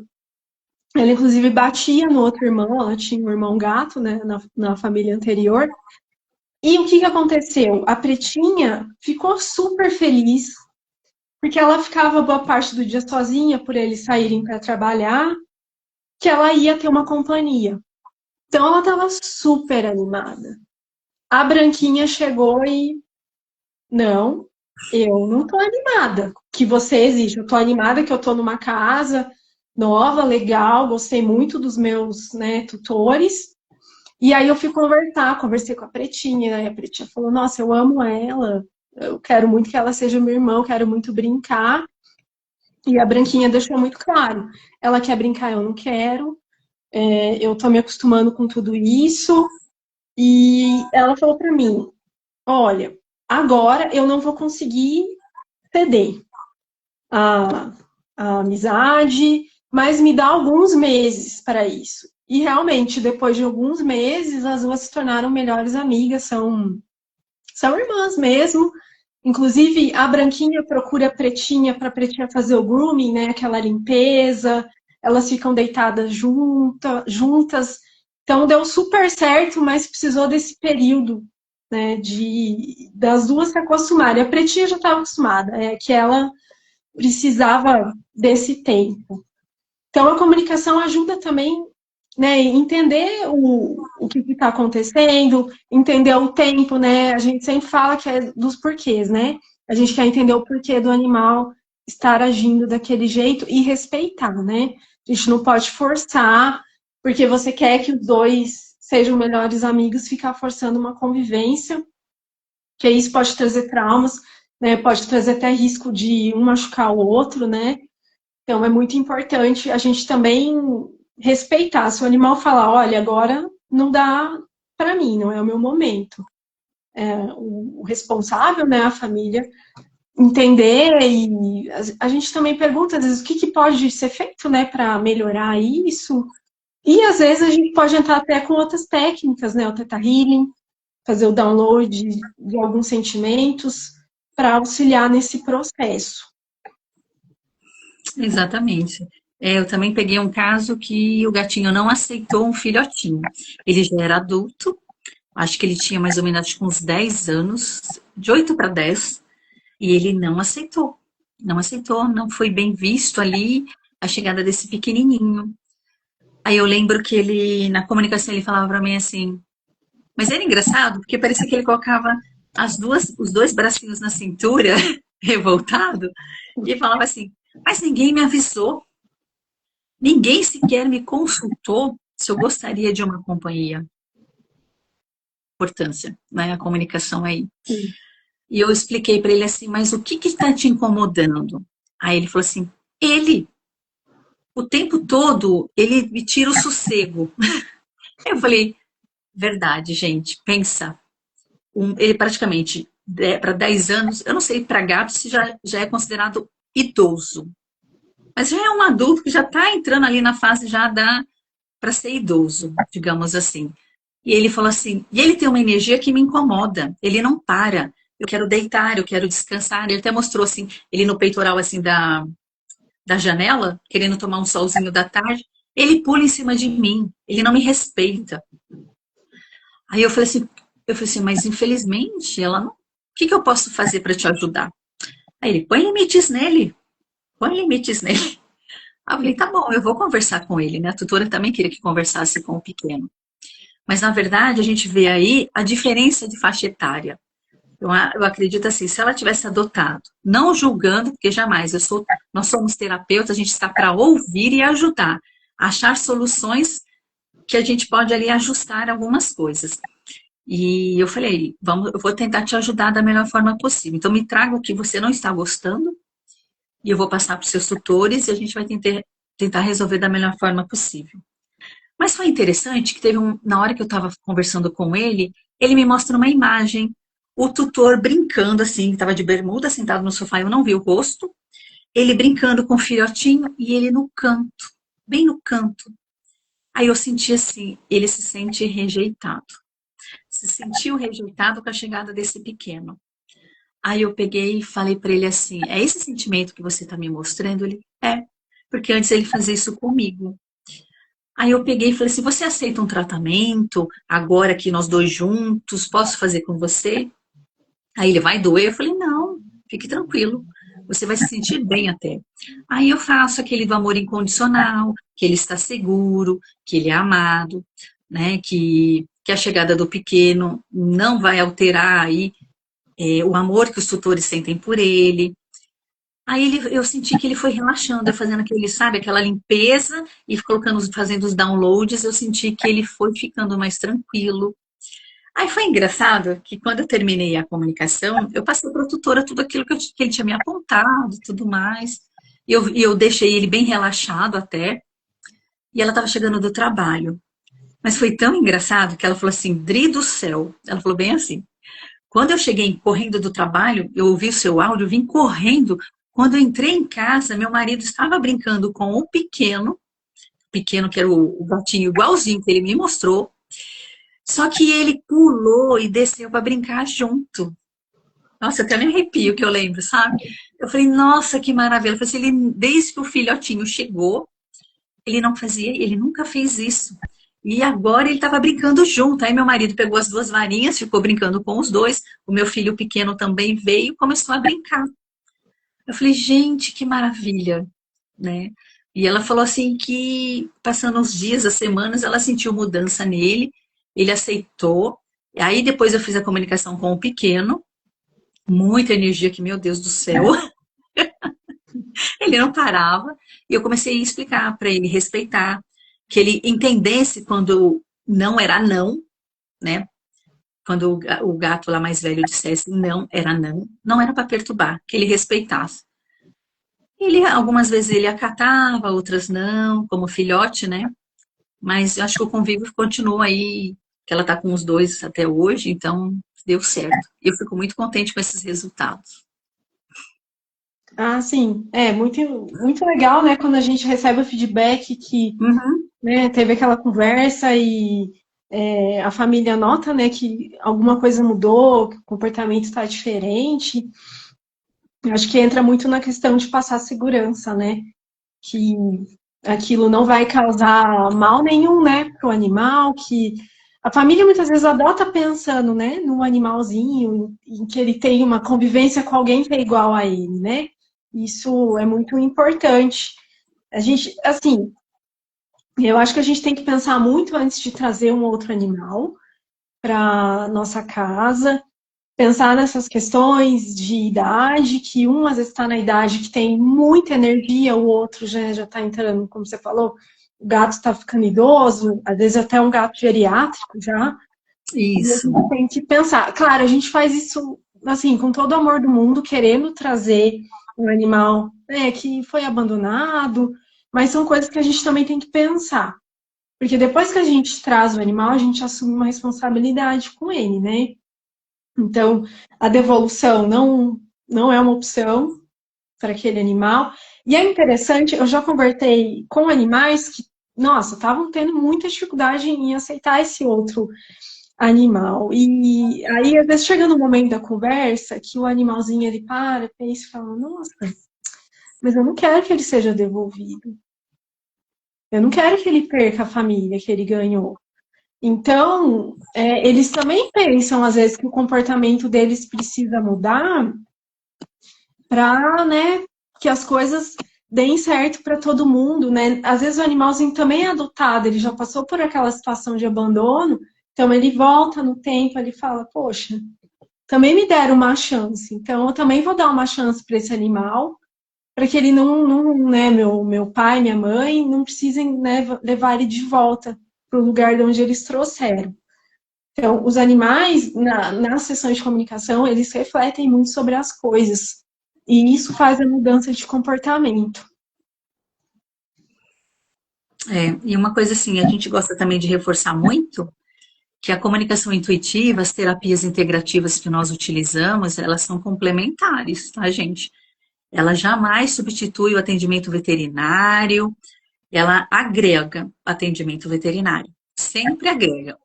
Ela, inclusive, batia no outro irmão, ela tinha um irmão gato, né, na família anterior. E o que aconteceu? A Pretinha ficou super feliz, porque ela ficava boa parte do dia sozinha, por eles saírem para trabalhar, que ela ia ter uma companhia. Então, ela estava super animada. A Branquinha chegou e, não, eu não tô animada que você existe. Eu tô animada que eu tô numa casa nova, legal, gostei muito dos meus, né, tutores. E aí eu fui conversei com a Pretinha, e a Pretinha falou, nossa, eu amo ela, eu quero muito que ela seja meu irmão, quero muito brincar. E a Branquinha deixou muito claro, ela quer brincar, eu não quero, eu tô me acostumando com tudo isso. E ela falou para mim, olha, agora eu não vou conseguir ceder a, a amizade, mas me dá alguns meses para isso. E realmente, depois de alguns meses, as duas se tornaram melhores amigas, são irmãs mesmo. Inclusive, a Branquinha procura a Pretinha para a Pretinha fazer o grooming, né? Aquela limpeza. Elas ficam deitadas juntas. Então, deu super certo, mas precisou desse período, né? Das duas se acostumarem. A Pretinha já estava acostumada, que ela precisava desse tempo. Então, a comunicação ajuda também né? E entender o que está acontecendo, entender o tempo, né? A gente sempre fala que é dos porquês, né? A gente quer entender o porquê do animal estar agindo daquele jeito e respeitar, né? A gente não pode forçar, porque você quer que os dois sejam melhores amigos, ficar forçando uma convivência, que isso pode trazer traumas, né? Pode trazer até risco de um machucar o outro, né? Então, é muito importante a gente também respeitar. Se o animal falar, olha, agora não dá para mim, não é o meu momento. O responsável, né, a família, entender e a gente também pergunta, às vezes, o que pode ser feito, né, para melhorar isso. E, às vezes, a gente pode entrar até com outras técnicas, né, o Theta Healing, fazer o download de alguns sentimentos para auxiliar nesse processo. Exatamente. Eu também peguei um caso que o gatinho não aceitou um filhotinho. Ele já era adulto, acho que ele tinha mais ou menos acho que uns 10 anos, de 8 para 10, e ele não aceitou. Não aceitou, não foi bem visto ali a chegada desse pequenininho. Aí eu lembro que ele, na comunicação, ele falava para mim assim, mas era engraçado, porque parecia que ele colocava os dois bracinhos na cintura, revoltado, e falava assim, mas ninguém me avisou. Ninguém sequer me consultou se eu gostaria de uma companhia. Importância, né? A comunicação aí. E eu expliquei para ele assim, mas o que está te incomodando? Aí ele falou assim, ele, o tempo todo, ele me tira o sossego. Eu falei, verdade, gente, pensa. Ele praticamente, para 10 anos, eu não sei para gato se já é considerado idoso. Mas já é um adulto que já está entrando ali na fase já para ser idoso, digamos assim. E ele falou assim, e ele tem uma energia que me incomoda, ele não para. Eu quero deitar, eu quero descansar. Ele até mostrou assim, ele no peitoral assim da janela, querendo tomar um solzinho da tarde. Ele pula em cima de mim, ele não me respeita. Aí eu falei assim, mas infelizmente ela não. O que eu posso fazer para te ajudar? Aí ele, põe limites nele, põe limites nele. Aí eu falei, tá bom, eu vou conversar com ele, né? A tutora também queria que conversasse com o pequeno. Mas, na verdade, a gente vê aí a diferença de faixa etária. Eu acredito assim, se ela tivesse adotado, não julgando, porque jamais, nós somos terapeutas, a gente está para ouvir e ajudar, achar soluções que a gente pode ali ajustar algumas coisas. E eu falei, eu vou tentar te ajudar da melhor forma possível. Então, me traga o que você não está gostando e eu vou passar para os seus tutores e a gente vai tentar resolver da melhor forma possível. Mas foi interessante que na hora que eu estava conversando com ele me mostra uma imagem, o tutor brincando assim, estava de bermuda, sentado no sofá, eu não vi o rosto, ele brincando com o filhotinho e ele no canto, bem no canto. Aí eu senti assim, ele se sente rejeitado. Se sentiu rejeitado com a chegada desse pequeno. Aí eu peguei e falei para ele assim, é esse sentimento que você está me mostrando? Ele, é, porque antes ele fazia isso comigo. Aí eu peguei e falei assim, você aceita um tratamento agora que nós dois juntos, posso fazer com você? Aí ele vai doer? Eu falei, não, fique tranquilo, você vai se sentir bem até. Aí eu faço aquele do amor incondicional, que ele está seguro, que ele é amado, né, que a chegada do pequeno não vai alterar aí o amor que os tutores sentem por ele. Aí eu senti que ele foi relaxando, fazendo aquele, sabe, aquela limpeza e colocando, fazendo os downloads, eu senti que ele foi ficando mais tranquilo. Aí foi engraçado que quando eu terminei a comunicação, eu passei para a tutora tudo aquilo que ele tinha me apontado e tudo mais. E eu deixei ele bem relaxado até. E ela estava chegando do trabalho. Mas foi tão engraçado que ela falou assim, Dri do céu. Ela falou bem assim. Quando eu cheguei correndo do trabalho, eu ouvi o seu áudio, vim correndo. Quando eu entrei em casa, meu marido estava brincando com o pequeno que era o gatinho igualzinho que ele me mostrou, só que ele pulou e desceu para brincar junto. Nossa, eu até me arrepio que eu lembro, sabe? Eu falei, nossa, que maravilha. Eu falei assim, desde que o filhotinho chegou, ele nunca fez isso. E agora ele estava brincando junto. Aí meu marido pegou as duas varinhas, ficou brincando com os dois. O meu filho pequeno também veio e começou a brincar. Eu falei, gente, que maravilha, né? E ela falou assim que, passando os dias, as semanas, ela sentiu mudança nele, ele aceitou. E aí depois eu fiz a comunicação com o pequeno, muita energia que, meu Deus do céu, ele não parava. E eu comecei a explicar para ele respeitar, que ele entendesse quando não era não, né? Quando o gato lá mais velho dissesse não, era não, não era para perturbar, que ele respeitasse. Ele, algumas vezes ele acatava, outras não, como filhote, né? Mas eu acho que o convívio continua aí, que ela está com os dois até hoje, então deu certo. E eu fico muito contente com esses resultados. Ah, sim, é muito, muito legal, né, quando a gente recebe o feedback que, Uhum. né, teve aquela conversa e a família nota, né, que alguma coisa mudou, que o comportamento está diferente. Eu acho que entra muito na questão de passar segurança, né, que aquilo não vai causar mal nenhum, né, para o animal, que a família muitas vezes adota pensando, né, no animalzinho, em que ele tem uma convivência com alguém que é igual a ele, né? Isso é muito importante. A gente, assim, eu acho que a gente tem que pensar muito antes de trazer um outro animal para nossa casa, pensar nessas questões de idade, que um às vezes está na idade que tem muita energia, o outro já está entrando, como você falou, o gato está ficando idoso, às vezes até um gato geriátrico já, e a Isso. gente tem que pensar. Claro, a gente faz isso assim, com todo o amor do mundo, querendo trazer um animal, né, que foi abandonado, mas são coisas que a gente também tem que pensar. Porque depois que a gente traz o animal, a gente assume uma responsabilidade com ele, né? Então, a devolução não é uma opção para aquele animal. E é interessante, eu já conversei com animais que, nossa, estavam tendo muita dificuldade em aceitar esse outro animal. E aí, às vezes, chega no momento da conversa que o animalzinho ele para, pensa e fala: Nossa, mas eu não quero que ele seja devolvido. Eu não quero que ele perca a família que ele ganhou. Então, eles também pensam, às vezes, que o comportamento deles precisa mudar para, né, que as coisas deem certo para todo mundo, né? Às vezes o animalzinho também é adotado, ele já passou por aquela situação de abandono, então ele volta no tempo, ele fala, poxa, também me deram uma chance, então eu também vou dar uma chance para esse animal, para que ele não, né, meu pai, minha mãe, não precisem, né, levar ele de volta para o lugar de onde eles trouxeram. Então, os animais, nas sessões de comunicação, eles refletem muito sobre as coisas. E isso faz a mudança de comportamento. É, e uma coisa assim, a gente gosta também de reforçar muito que a comunicação intuitiva, as terapias integrativas que nós utilizamos, elas são complementares, tá, gente? Ela jamais substitui o atendimento veterinário, ela agrega atendimento veterinário, sempre agrega.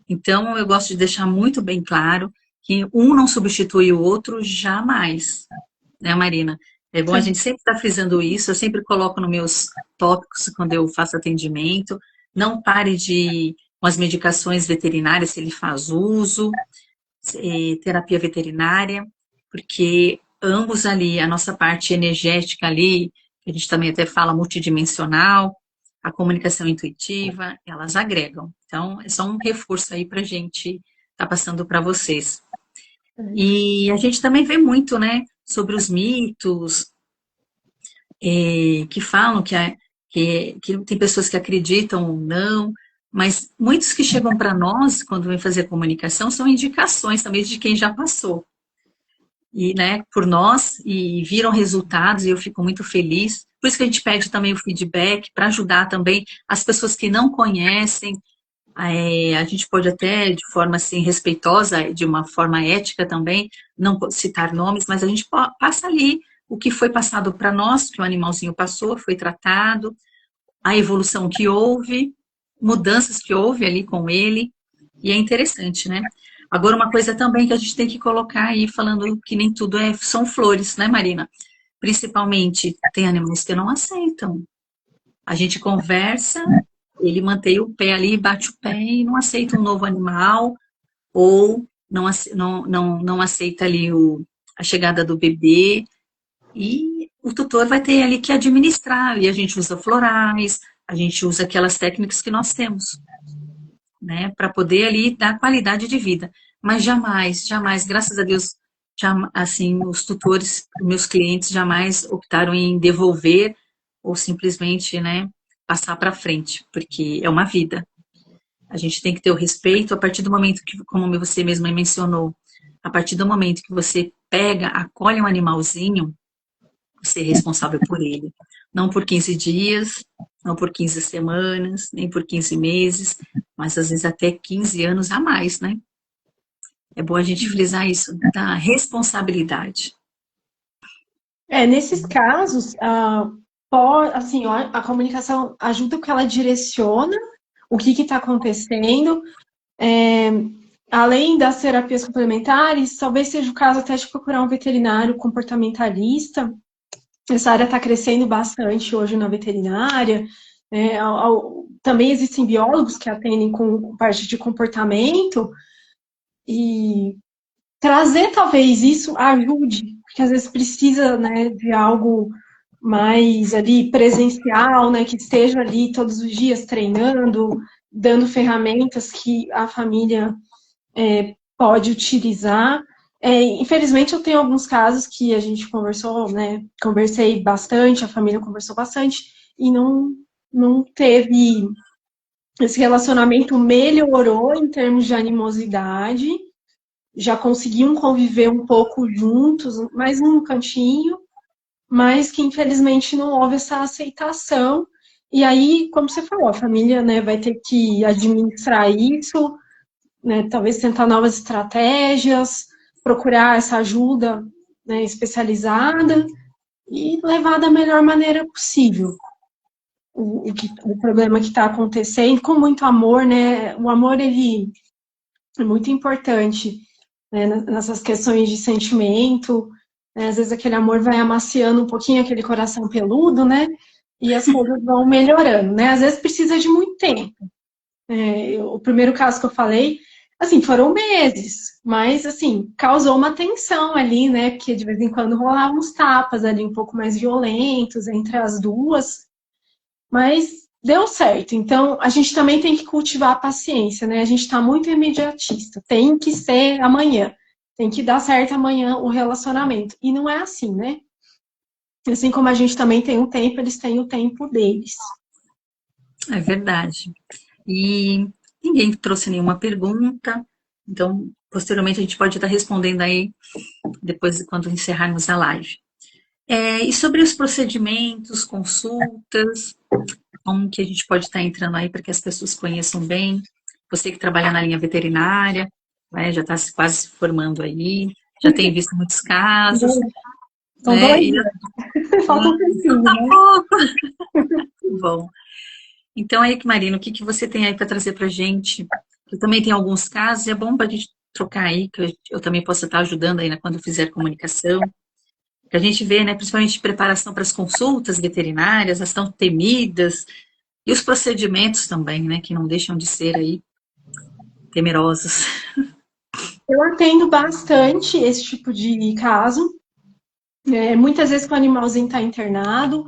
Então, eu gosto de deixar muito bem claro que um não substitui o outro jamais, né, Marina? É bom a gente sempre estar frisando isso, eu sempre coloco nos meus tópicos quando eu faço atendimento. Não pare de com as medicações veterinárias, se ele faz uso, terapia veterinária, porque ambos ali, a nossa parte energética ali, que a gente também até fala multidimensional, a comunicação intuitiva, elas agregam. Então, é só um reforço aí para a gente estar passando para vocês. E a gente também vê muito, né, sobre os mitos, que falam que tem pessoas que acreditam ou não, mas muitos que chegam para nós, quando vem fazer comunicação, são indicações também de quem já passou. E, né, por nós, e viram resultados, e eu fico muito feliz. Por isso que a gente pede também o feedback, para ajudar também as pessoas que não conhecem. A gente pode até, de forma assim, respeitosa, de uma forma ética também, não citar nomes, mas a gente passa ali o que foi passado para nós, que o animalzinho passou, foi tratado, a evolução que houve, mudanças que houve ali com ele, e é interessante, né? Agora, uma coisa também que a gente tem que colocar aí, falando que nem tudo são flores, né, Marina? Principalmente, tem animais que não aceitam. A gente conversa, ele mantém o pé ali, bate o pé e não aceita um novo animal, ou não aceita ali a chegada do bebê, e o tutor vai ter ali que administrar, e a gente usa florais, a gente usa aquelas técnicas que nós temos, né, para poder ali dar qualidade de vida. Mas jamais, jamais, graças a Deus, assim, os tutores, meus clientes jamais optaram em devolver ou simplesmente, né, passar para frente, porque é uma vida. A gente tem que ter o respeito a partir do momento que, como você mesma mencionou, a partir do momento que você pega, acolhe um animalzinho, você é responsável por ele. Não por 15 dias, não por 15 semanas, nem por 15 meses, mas às vezes até 15 anos a mais, né? É bom a gente frisar isso, da responsabilidade. Nesses casos, assim, a comunicação ajuda porque ela direciona o que está acontecendo. Além das terapias complementares, talvez seja o caso até de procurar um veterinário comportamentalista. Essa área está crescendo bastante hoje na veterinária. Também existem biólogos que atendem com parte de comportamento. E trazer talvez isso ajude, porque às vezes precisa, né, de algo mais ali presencial, né, que esteja ali todos os dias treinando, dando ferramentas que a família pode utilizar. Infelizmente, eu tenho alguns casos que a gente conversou, né, conversei bastante, a família conversou bastante, e não teve, esse relacionamento melhorou em termos de animosidade, já conseguiam conviver um pouco juntos, mais num cantinho, mas que infelizmente não houve essa aceitação. E aí, como você falou, a família, né, vai ter que administrar isso, né, talvez tentar novas estratégias, procurar essa ajuda, né, especializada e levar da melhor maneira possível o problema que está acontecendo, com muito amor, né? O amor, ele é muito importante, né, nessas questões de sentimento, né, às vezes aquele amor vai amaciando um pouquinho aquele coração peludo, né, e as coisas vão melhorando, né, às vezes precisa de muito tempo. O primeiro caso que eu falei, assim, foram meses, mas, assim, causou uma tensão ali, né, porque de vez em quando rolavam uns tapas ali um pouco mais violentos entre as duas, mas deu certo. Então, a gente também tem que cultivar a paciência, né? A gente está muito imediatista. Tem que ser amanhã. Tem que dar certo amanhã o relacionamento. E não é assim, né? Assim como a gente também tem um tempo, eles têm o tempo deles. É verdade. E ninguém trouxe nenhuma pergunta, então, posteriormente, a gente pode estar respondendo aí, depois, quando encerrarmos a live. E sobre os procedimentos, consultas, como que a gente pode estar entrando aí para que as pessoas conheçam bem? Você que trabalha na linha veterinária, né, já está quase se formando aí, já tem visto muitos casos, São né? 2 anos. Falta um tempinho, Tá né? pouco. Bom, então aí, Marina, o que que você tem aí para trazer para a gente? Eu também tenho alguns casos, é bom para a gente trocar aí, que eu também possa estar ajudando aí, né, quando eu fizer comunicação. Que a gente vê, né, principalmente preparação para as consultas veterinárias, elas estão temidas, e os procedimentos também, né, que não deixam de ser aí temerosos. Eu atendo bastante esse tipo de caso. Muitas vezes que o animalzinho está internado.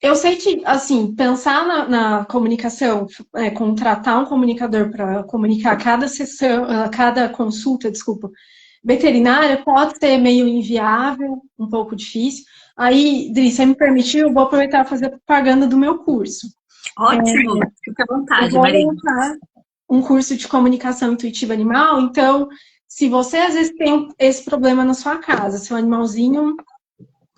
Eu sei que, assim, pensar na comunicação, contratar um comunicador para comunicar cada sessão, cada consulta, desculpa, veterinária, pode ser meio inviável, um pouco difícil. Aí, Dri, se me permitir, eu vou aproveitar para fazer a propaganda do meu curso. Ótimo, fica à Eu vontade, vou Marina. lançar um curso de comunicação intuitiva animal, então, se você às vezes tem esse problema na sua casa, seu animalzinho,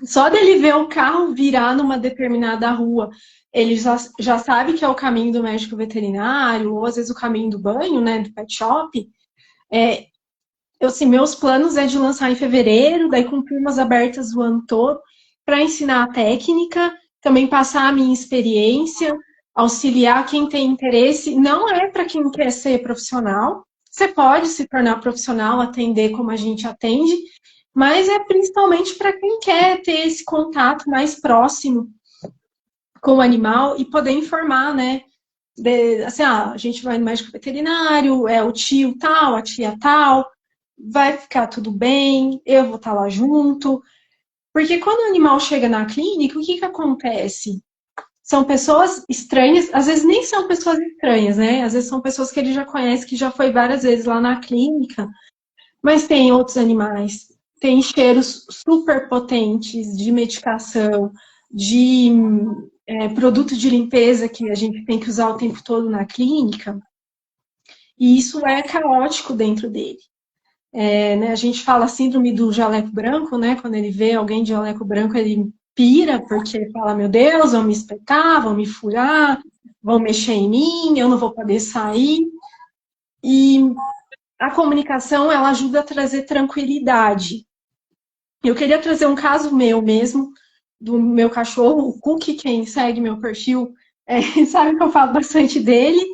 só dele ver o carro virar numa determinada rua, ele já sabe que é o caminho do médico veterinário, ou às vezes o caminho do banho, né, do pet shop. Assim, meus planos é de lançar em fevereiro, daí com turmas abertas o ano todo, para ensinar a técnica, também passar a minha experiência, auxiliar quem tem interesse. Não é para quem quer ser profissional. Você pode se tornar profissional, atender como a gente atende, mas é principalmente para quem quer ter esse contato mais próximo com o animal e poder informar, né? Assim, a gente vai no médico veterinário, é o tio tal, a tia tal, vai ficar tudo bem, eu vou estar lá junto. Porque quando o animal chega na clínica, o que que acontece? São pessoas estranhas, às vezes nem são pessoas estranhas, né? Às vezes são pessoas que ele já conhece, que já foi várias vezes lá na clínica, mas tem outros animais, tem cheiros super potentes de medicação, de produto de limpeza que a gente tem que usar o tempo todo na clínica, e isso é caótico dentro dele. Né, a gente fala a síndrome do jaleco branco, né? Quando ele vê alguém de jaleco branco, ele pira, porque fala, meu Deus, vão me espetar, vão me furar, vão mexer em mim, eu não vou poder sair. E a comunicação, ela ajuda a trazer tranquilidade. Eu queria trazer um caso meu mesmo, do meu cachorro, o Cookie, quem segue meu perfil, sabe que eu falo bastante dele.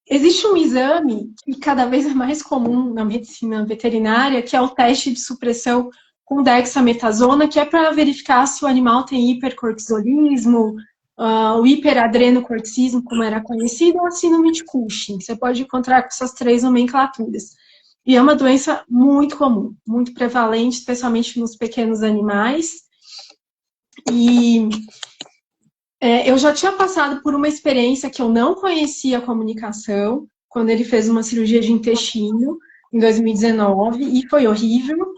Existe um exame que cada vez é mais comum na medicina veterinária, que é o teste de supressão com dexametasona, que é para verificar se o animal tem hipercortisolismo, o hiperadrenocorticismo, como era conhecido, ou a síndrome de Cushing. Você pode encontrar com essas 3 nomenclaturas. E é uma doença muito comum, muito prevalente, especialmente nos pequenos animais. E eu já tinha passado por uma experiência que eu não conhecia a comunicação, quando ele fez uma cirurgia de intestino, em 2019, e foi horrível.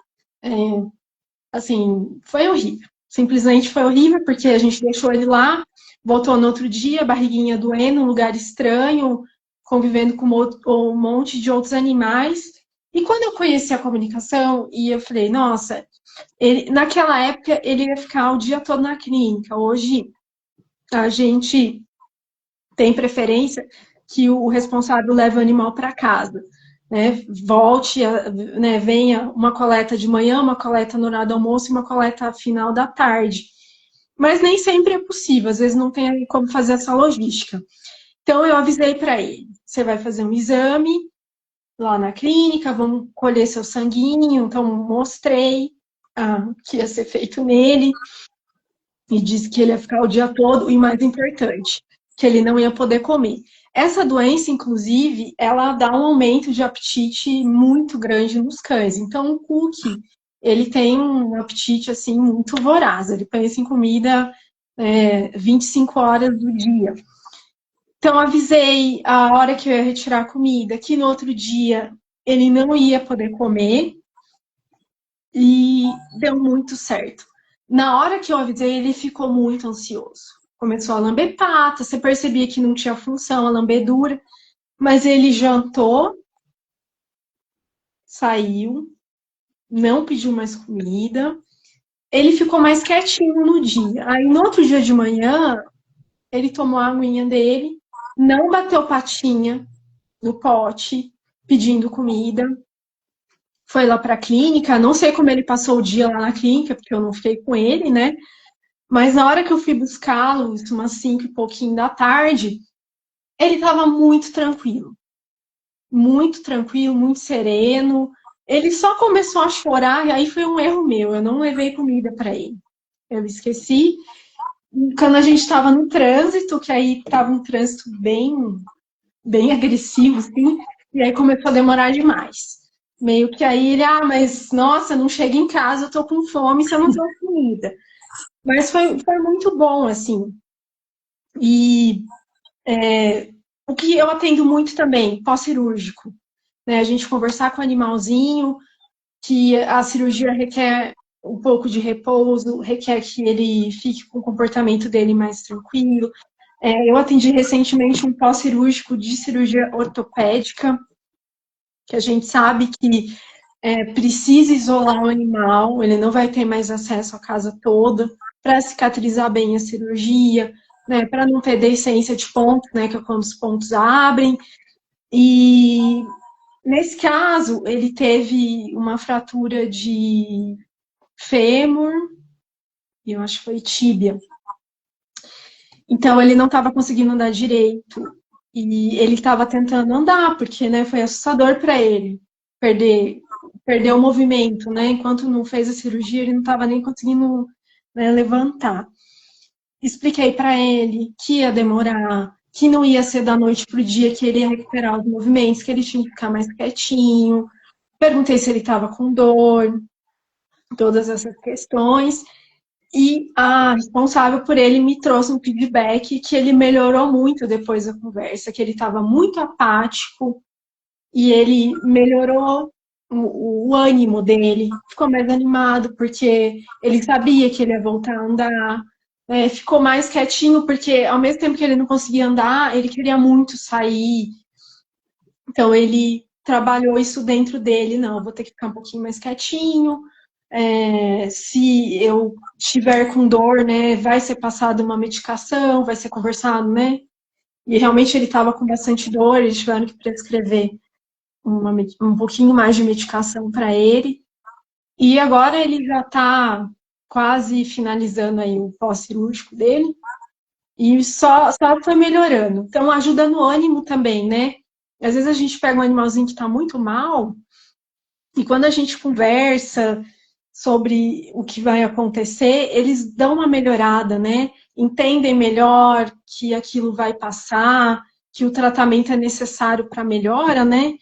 Assim, foi horrível. Simplesmente foi horrível, porque a gente deixou ele lá, voltou no outro dia, barriguinha doendo, um lugar estranho, convivendo com um monte de outros animais. E quando eu conheci a comunicação, e eu falei, nossa, naquela época ele ia ficar o dia todo na clínica. Hoje a gente tem preferência que o responsável leve o animal para casa, né? Volte, né? Venha uma coleta de manhã, uma coleta no horário do almoço e uma coleta final da tarde. Mas nem sempre é possível, às vezes não tem como fazer essa logística. Então eu avisei para ele: você vai fazer um exame lá na clínica, vamos colher seu sanguinho. Então mostrei o que ia ser feito nele e disse que ele ia ficar o dia todo, e mais importante, que ele não ia poder comer. Essa doença, inclusive, ela dá um aumento de apetite muito grande nos cães. Então, o Cookie, ele tem um apetite, assim, muito voraz. Ele pensa em comida 25 horas do dia. Então, avisei a hora que eu ia retirar a comida, que no outro dia ele não ia poder comer, e deu muito certo. Na hora que eu avisei, ele ficou muito ansioso. Começou a lamber pata, você percebia que não tinha função, a lambedura, mas ele jantou, saiu, não pediu mais comida, ele ficou mais quietinho no dia. Aí no outro dia de manhã, ele tomou a aguinha dele, não bateu patinha no pote, pedindo comida, foi lá para a clínica, não sei como ele passou o dia lá na clínica, porque eu não fiquei com ele, né? Mas na hora que eu fui buscá-lo, umas 5 e pouquinho da tarde, ele estava muito tranquilo, muito sereno. Ele só começou a chorar, e aí foi um erro meu, eu não levei comida para ele. Eu esqueci. Quando a gente estava no trânsito, que aí estava um trânsito bem agressivo, assim, e aí começou a demorar demais. Meio que aí ele, mas nossa, não chega em casa, eu tô com fome, você não trouxe comida. Mas foi muito bom, assim. E o que eu atendo muito também, pós-cirúrgico. Né? A gente conversar com o animalzinho, que a cirurgia requer um pouco de repouso, requer que ele fique com o comportamento dele mais tranquilo. Eu atendi recentemente um pós-cirúrgico de cirurgia ortopédica, que a gente sabe que precisa isolar o animal, ele não vai ter mais acesso à casa toda, para cicatrizar bem a cirurgia, né, para não ter descência de pontos, né, que é quando os pontos abrem. E nesse caso, ele teve uma fratura de fêmur, e eu acho que foi tíbia. Então, ele não estava conseguindo andar direito. E ele estava tentando andar, porque, né, foi assustador para ele perder o movimento, né? Enquanto não fez a cirurgia, ele não estava nem conseguindo, né, levantar. Expliquei para ele que ia demorar, que não ia ser da noite para o dia que ele ia recuperar os movimentos, que ele tinha que ficar mais quietinho. Perguntei se ele estava com dor. todas essas questões. E a responsável por ele me trouxe um feedback que ele melhorou muito depois da conversa, que ele estava muito apático e ele melhorou o ânimo dele, ficou mais animado porque ele sabia que ele ia voltar a andar, ficou mais quietinho porque ao mesmo tempo que ele não conseguia andar, ele queria muito sair. Então ele trabalhou isso dentro dele, não, eu vou ter que ficar um pouquinho mais quietinho, se eu estiver com dor, né, vai ser passada uma medicação, vai ser conversado, né? E realmente ele estava com bastante dor, eles tiveram que prescrever um pouquinho mais de medicação para ele. E agora ele já está quase finalizando aí o pós-cirúrgico dele. E só foi melhorando. Então ajuda no ânimo também, né? Às vezes a gente pega um animalzinho que está muito mal, e quando a gente conversa sobre o que vai acontecer, eles dão uma melhorada, né? Entendem melhor que aquilo vai passar, que o tratamento é necessário para melhora, né?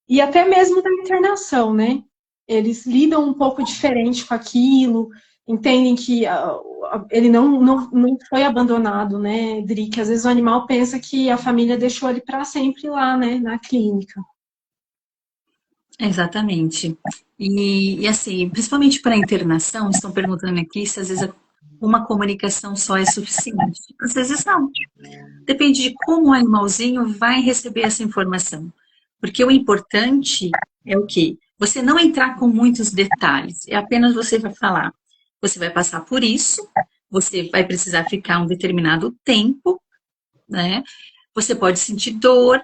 E até mesmo da internação, né? Eles lidam um pouco diferente com aquilo, entendem que ele não foi abandonado, né, Dri? Que às vezes o animal pensa que a família deixou ele para sempre lá, né, na clínica. Exatamente. E assim, principalmente para a internação, estão perguntando aqui se às vezes uma comunicação só é suficiente. Às vezes não. Depende de como o animalzinho vai receber essa informação. Porque o importante é o quê? Você não entrar com muitos detalhes. É apenas você vai falar. Você vai passar por isso, você vai precisar ficar um determinado tempo, né? Você pode sentir dor,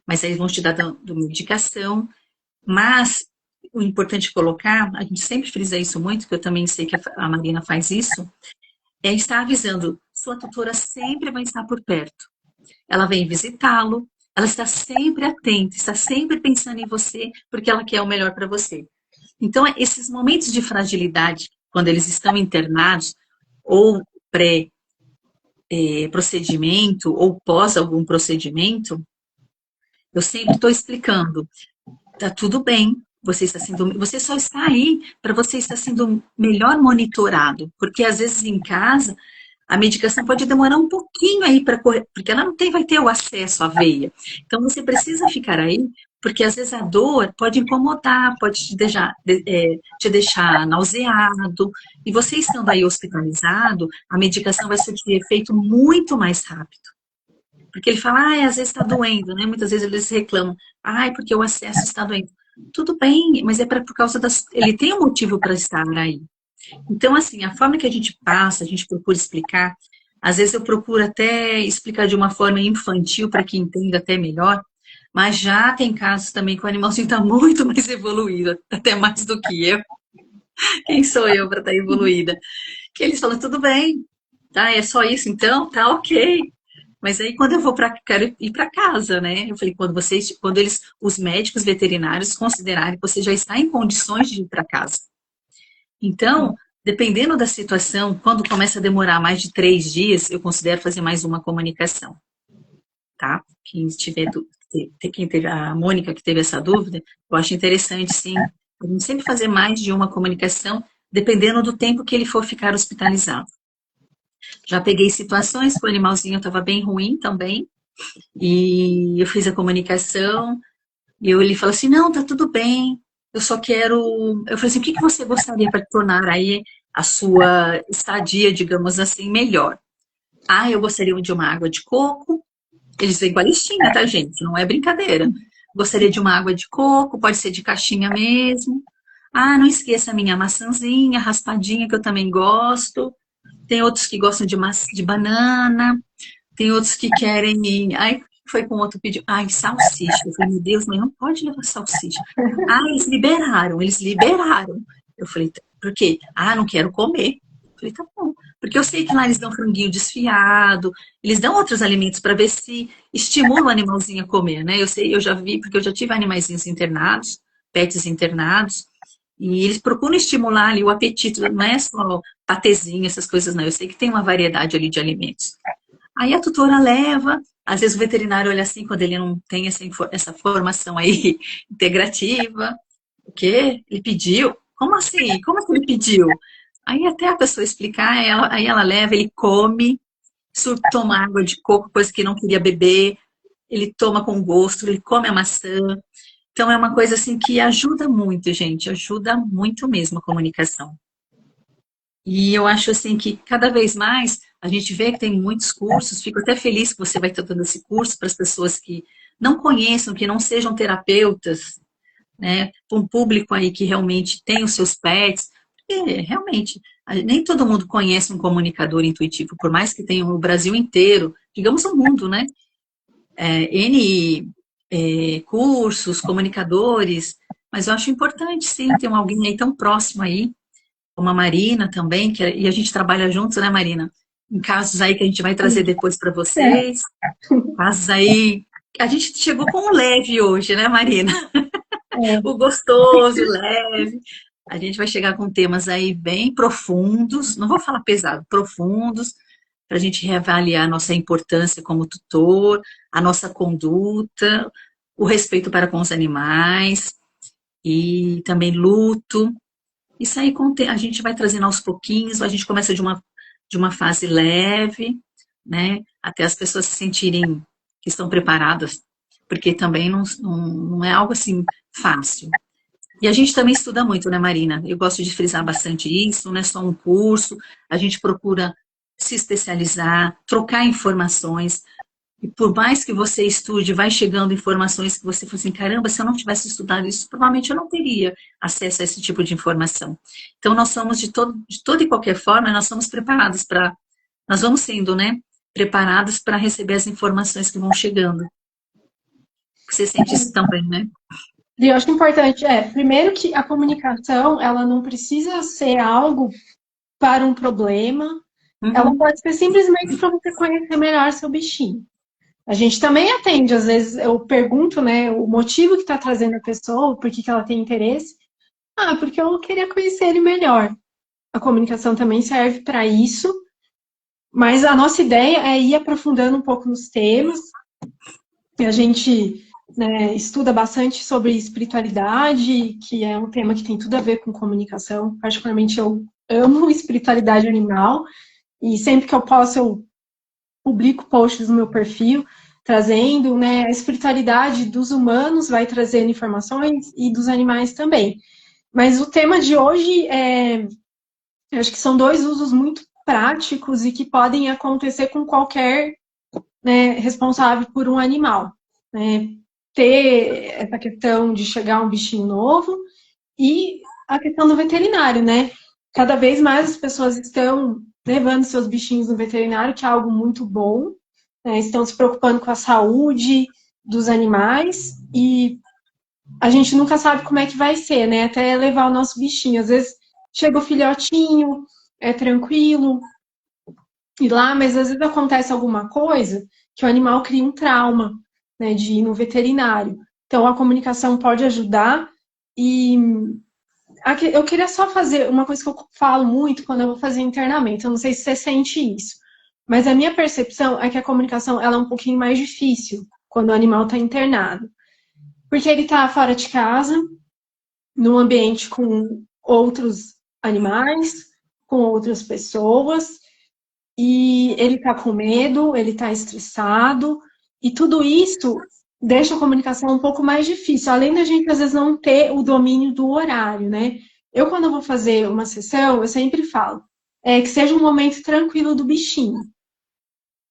mas aí vão te dar medicação. Mas o importante colocar, a gente sempre frisa isso muito, que eu também sei que a Marina faz isso, é estar avisando, sua tutora sempre vai estar por perto. Ela vem visitá-lo, ela está sempre atenta, está sempre pensando em você, porque ela quer o melhor para você. Então, esses momentos de fragilidade, quando eles estão internados, ou pré-procedimento, ou pós algum procedimento, eu sempre estou explicando. Tá tudo bem. Você só está aí para você estar sendo melhor monitorado, porque às vezes em casa a medicação pode demorar um pouquinho aí para correr, porque ela não vai ter o acesso à veia. Então você precisa ficar aí, porque às vezes a dor pode incomodar, pode te deixar nauseado, e você estando aí hospitalizado, a medicação vai surtir efeito muito mais rápido. Porque ele fala, às vezes está doendo, né? Muitas vezes eles reclamam, porque o acesso está doendo. Tudo bem, mas é por causa das. Ele tem um motivo para estar aí. Então, assim, a forma que a gente passa, a gente procura explicar, às vezes eu procuro até explicar de uma forma infantil para que entenda até melhor, mas já tem casos também que o animalzinho está muito mais evoluído, até mais do que eu. Quem sou eu para estar evoluída? Que eles falam, tudo bem, tá? É só isso então? Tá ok. Mas aí quando quero ir para casa, né? Eu falei, quando os médicos veterinários considerarem que você já está em condições de ir para casa. Então, dependendo da situação, quando começa a demorar mais de 3 dias, eu considero fazer mais uma comunicação, tá? Quem teve a Mônica que teve essa dúvida, eu acho interessante, sim, a gente sempre fazer mais de uma comunicação, dependendo do tempo que ele for ficar hospitalizado. Já peguei situações que o animalzinho estava bem ruim também, e eu fiz a comunicação, e ele falou assim, não, tá tudo bem, eu só quero... Eu falei assim, o que você gostaria para tornar aí a sua estadia, digamos assim, melhor? Eu gostaria de uma água de coco, eles vêm com a listinha, tá, gente? Não é brincadeira. Gostaria de uma água de coco, pode ser de caixinha mesmo. Não esqueça a minha maçãzinha, raspadinha, que eu também gosto. Tem outros que gostam de banana, tem outros que querem... Aí foi com outro pedido. Salsicha. Eu falei, meu Deus, mas não pode levar salsicha. Eles liberaram. Eu falei, por quê? Não quero comer. Eu falei, tá bom. Porque eu sei que lá eles dão franguinho desfiado, eles dão outros alimentos para ver se estimula o animalzinho a comer, né? Eu já vi, porque eu já tive animaizinhos internados, pets internados, e eles procuram estimular ali o apetite, não é só patezinho, essas coisas, não. Eu sei que tem uma variedade ali de alimentos. Aí a tutora leva, às vezes o veterinário olha assim, quando ele não tem essa formação aí integrativa, o quê? Ele pediu, como assim? Como que ele pediu? Aí até a pessoa explicar, aí ela leva, ele come, toma água de coco, coisa que não queria beber, ele toma com gosto, ele come a maçã. Então é uma coisa assim que ajuda muito, gente, ajuda muito mesmo a comunicação. E eu acho assim que cada vez mais a gente vê que tem muitos cursos, fico até feliz que você vai estar dando esse curso para as pessoas que não conheçam, que não sejam terapeutas, né? Para um público aí que realmente tem os seus pets, porque realmente nem todo mundo conhece um comunicador intuitivo, por mais que tenha o Brasil inteiro, digamos o mundo, né? N cursos, comunicadores, mas eu acho importante sim ter alguém aí tão próximo aí, como a Marina também, e a gente trabalha juntos, né, Marina? Em casos aí que a gente vai trazer depois para vocês, casos aí. A gente chegou com o leve hoje, né, Marina? O gostoso, leve. A gente vai chegar com temas aí bem profundos, não vou falar pesado, profundos, para a gente reavaliar a nossa importância como tutor, a nossa conduta, o respeito para com os animais e também luto. Isso aí a gente vai trazendo aos pouquinhos, a gente começa de uma fase leve, né, até as pessoas se sentirem que estão preparadas, porque também não é algo assim fácil. E a gente também estuda muito, né, Marina? Eu gosto de frisar bastante isso, não é só um curso, a gente procura se especializar, trocar informações. E por mais que você estude, vai chegando informações que você fala assim, caramba, se eu não tivesse estudado isso, provavelmente eu não teria acesso a esse tipo de informação. Então, nós somos, de toda e qualquer forma, nós somos preparados nós vamos sendo, né, preparados para receber as informações que vão chegando. Você sente isso também, né? E eu acho importante, primeiro que a comunicação, ela não precisa ser algo para um problema, ela Uhum. pode ser simplesmente para você conhecer melhor seu bichinho. A gente também atende, às vezes eu pergunto, né, o motivo que está trazendo a pessoa, por que ela tem interesse. Ah, porque eu queria conhecer ele melhor. A comunicação também serve para isso, mas a nossa ideia é ir aprofundando um pouco nos temas. E a gente, né, estuda bastante sobre espiritualidade, que é um tema que tem tudo a ver com comunicação. Particularmente, eu amo espiritualidade animal, e sempre que eu posso, eu publico posts no meu perfil, trazendo, né, a espiritualidade dos humanos, vai trazendo informações, e dos animais também. Mas o tema de hoje eu acho que são dois usos muito práticos e que podem acontecer com qualquer, né, responsável por um animal. Né? Ter essa questão de chegar um bichinho novo e a questão do veterinário, né? Cada vez mais as pessoas estão levando seus bichinhos no veterinário, que é algo muito bom, né? Estão se preocupando com a saúde dos animais e a gente nunca sabe como é que vai ser, né? Até levar o nosso bichinho. Às vezes chega o filhotinho, é tranquilo, ir lá, mas às vezes acontece alguma coisa que o animal cria um trauma, né, de ir no veterinário. Então a comunicação pode ajudar e eu queria só fazer uma coisa que eu falo muito quando eu vou fazer internamento. Eu não sei se você sente isso, mas a minha percepção é que a comunicação ela é um pouquinho mais difícil quando o animal está internado, porque ele está fora de casa, num ambiente com outros animais, com outras pessoas, e ele está com medo, ele está estressado, e tudo isso deixa a comunicação um pouco mais difícil, além da gente às vezes não ter o domínio do horário, né? Eu, quando eu vou fazer uma sessão, eu sempre falo que seja um momento tranquilo do bichinho,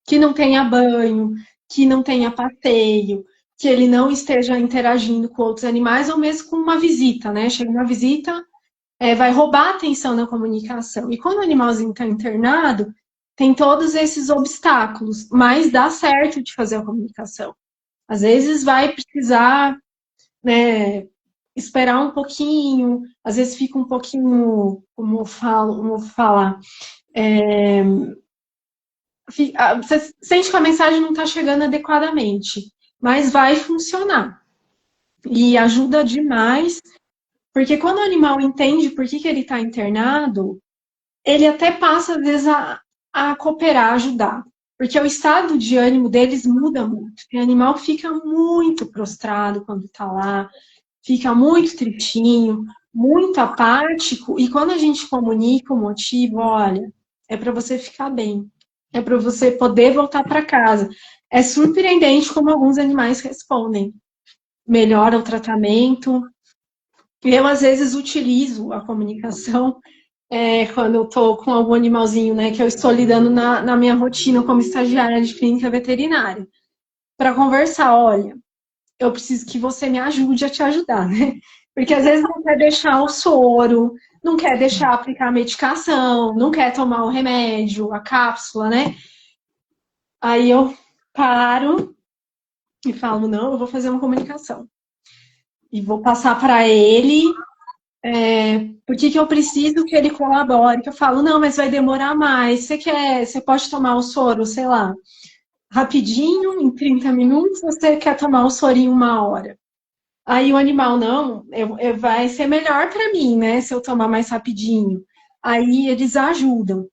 que não tenha banho, que não tenha passeio, que ele não esteja interagindo com outros animais, ou mesmo com uma visita, né? Chega uma visita, vai roubar a atenção na comunicação. E quando o animalzinho está internado, tem todos esses obstáculos, mas dá certo de fazer a comunicação. Às vezes vai precisar, né, esperar um pouquinho, às vezes fica um pouquinho, como eu falar, você sente que a mensagem não está chegando adequadamente, mas vai funcionar. E ajuda demais, porque quando o animal entende por que ele está internado, ele até passa, às vezes, a cooperar, a ajudar. Porque o estado de ânimo deles muda muito. O animal fica muito prostrado quando está lá, fica muito tristinho, muito apático, e quando a gente comunica o motivo, olha, é para você ficar bem, é para você poder voltar para casa. É surpreendente como alguns animais respondem. Melhora o tratamento. Eu, às vezes, utilizo a comunicação quando eu estou com algum animalzinho, né, que eu estou lidando na minha rotina como estagiária de clínica veterinária, para conversar, olha, eu preciso que você me ajude a te ajudar, né? Porque às vezes não quer deixar o soro, não quer deixar aplicar a medicação, não quer tomar o remédio, a cápsula, né? Aí eu paro e falo, não, eu vou fazer uma comunicação. E vou passar para ele por que eu preciso que ele colabore. Que eu falo, não, mas vai demorar mais. Você pode tomar o soro, sei lá, rapidinho, em 30 minutos, ou você quer tomar o soro em 1 hora? Aí o animal, não, vai ser melhor para mim, né, se eu tomar mais rapidinho. Aí eles ajudam.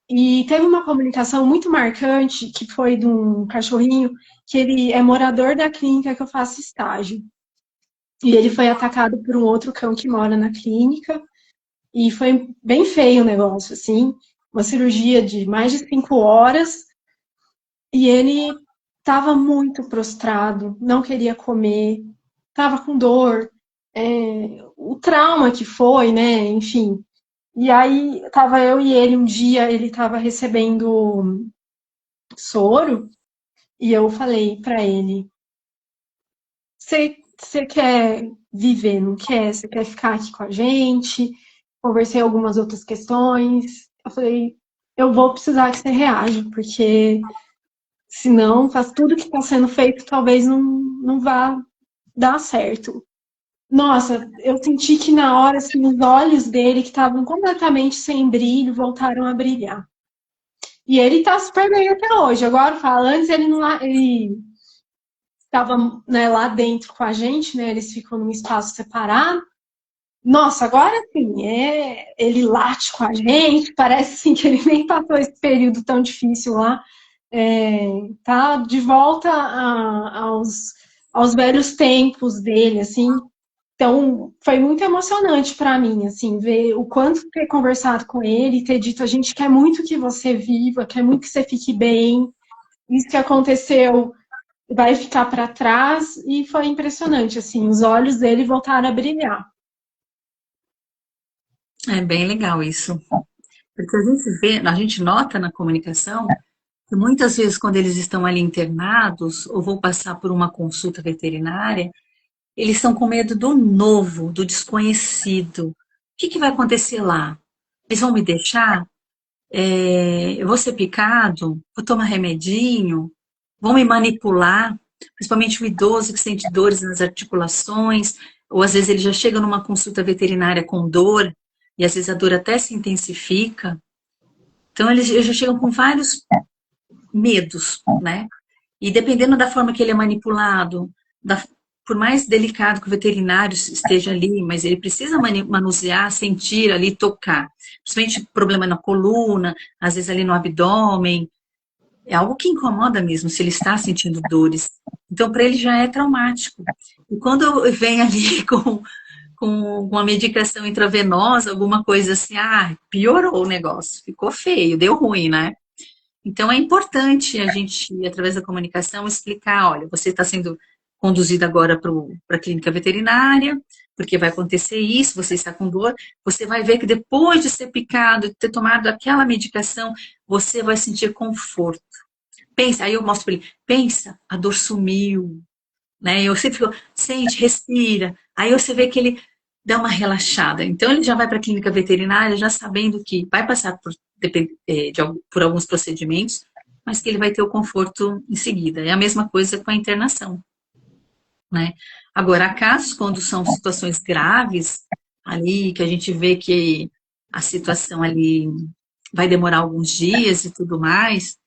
E teve uma comunicação muito marcante, que foi de um cachorrinho, que ele é morador da clínica que eu faço estágio. E ele foi atacado por um outro cão que mora na clínica, e foi bem feio o negócio, assim, uma cirurgia de mais de 5 horas, e ele estava muito prostrado, não queria comer, estava com dor, o trauma que foi, né? Enfim. E aí tava eu e ele um dia, ele estava recebendo soro, e eu falei para ele: Você quer viver, não quer? Você quer ficar aqui com a gente? Conversei algumas outras questões. Eu falei: eu vou precisar que você reaja, porque senão faz tudo que está sendo feito, talvez não vá dar certo. Nossa, eu senti que na hora, assim, os olhos dele, que estavam completamente sem brilho, voltaram a brilhar. E ele tá super bem até hoje. Agora, fala, antes ele não, ele estava, né, lá dentro com a gente, né? Eles ficam num espaço separado. Nossa, agora sim, ele late com a gente, parece assim que ele nem passou esse período tão difícil lá. Tá de volta aos velhos tempos dele, assim. Então, foi muito emocionante para mim, assim, ver o quanto ter conversado com ele e ter dito: a gente quer muito que você viva, quer muito que você fique bem. Isso que aconteceu vai ficar para trás, e foi impressionante, assim, os olhos dele voltaram a brilhar. É bem legal isso. Porque a gente vê, a gente nota na comunicação que muitas vezes quando eles estão ali internados ou vão passar por uma consulta veterinária, eles estão com medo do novo, do desconhecido. O que vai acontecer lá? Eles vão me deixar? Eu vou ser picado? Vou tomar remedinho? Vão me manipular? Principalmente o idoso que sente dores nas articulações, ou às vezes ele já chega numa consulta veterinária com dor, e às vezes a dor até se intensifica. Então eles já chegam com vários medos, né? E dependendo da forma que ele é manipulado, por mais delicado que o veterinário esteja ali, mas ele precisa manusear, sentir ali, tocar. Principalmente problema na coluna, às vezes ali no abdômen. É algo que incomoda mesmo, se ele está sentindo dores. Então, para ele já é traumático. E quando vem ali com uma medicação intravenosa, alguma coisa assim, piorou o negócio, ficou feio, deu ruim, né? Então, é importante a gente, através da comunicação, explicar: olha, você está sendo conduzido agora para a clínica veterinária, porque vai acontecer isso, você está com dor, você vai ver que depois de ser picado, de ter tomado aquela medicação, você vai sentir conforto. Pensa, aí eu mostro para ele: pensa, a dor sumiu, né? Eu sempre fico: sente, respira. Aí você vê que ele dá uma relaxada. Então, ele já vai para a clínica veterinária já sabendo que vai passar por alguns procedimentos, mas que ele vai ter o conforto em seguida. É a mesma coisa com a internação, né? Agora, há casos quando são situações graves, ali, que a gente vê que a situação ali vai demorar alguns dias e tudo mais,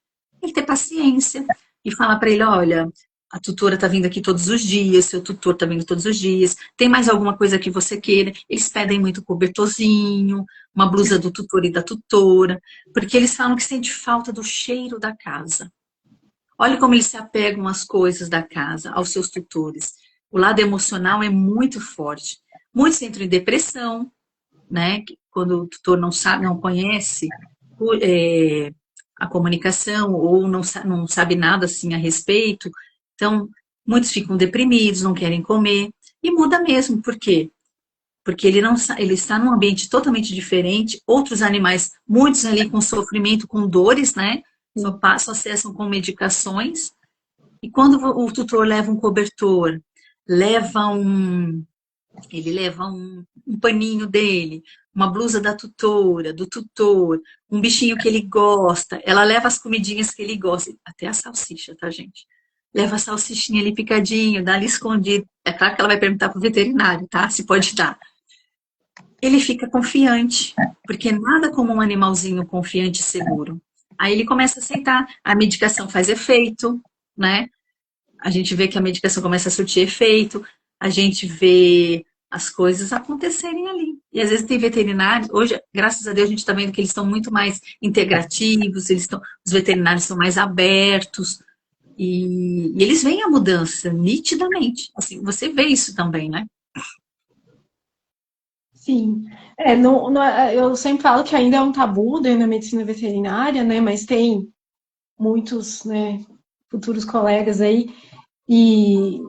ele ter paciência e falar para ele: olha, a tutora está vindo aqui todos os dias, seu tutor está vindo todos os dias, tem mais alguma coisa que você queira? Eles pedem muito cobertorzinho, uma blusa do tutor e da tutora, porque eles falam que sente falta do cheiro da casa. Olha como eles se apegam às coisas da casa, aos seus tutores. O lado emocional é muito forte. Muitos entram em depressão, né? Quando o tutor não sabe, não conhece a comunicação ou não sabe nada assim a respeito. Então, muitos ficam deprimidos, não querem comer. E muda mesmo, por quê? Porque ele está num ambiente totalmente diferente, outros animais, muitos ali com sofrimento, com dores, né? Só acessam com medicações. E quando o tutor leva um cobertor, leva um, ele leva um paninho dele, uma blusa da tutora, do tutor, um bichinho que ele gosta, ela leva as comidinhas que ele gosta, até a salsicha, tá, gente? Leva a salsichinha ali picadinho, dá ali escondido. É claro que ela vai perguntar pro veterinário, tá? Se pode dar. Ele fica confiante, porque nada como um animalzinho confiante e seguro. Aí ele começa a aceitar, a medicação faz efeito, né? A gente vê que a medicação começa a surtir efeito, a gente vê as coisas acontecerem ali. E às vezes tem veterinários, hoje, graças a Deus, a gente está vendo que eles estão muito mais integrativos, os veterinários estão mais abertos, e eles veem a mudança nitidamente. Assim, você vê isso também, né? Sim. Eu sempre falo que ainda é um tabu dentro da medicina veterinária, né? Mas tem muitos, né, futuros colegas aí. E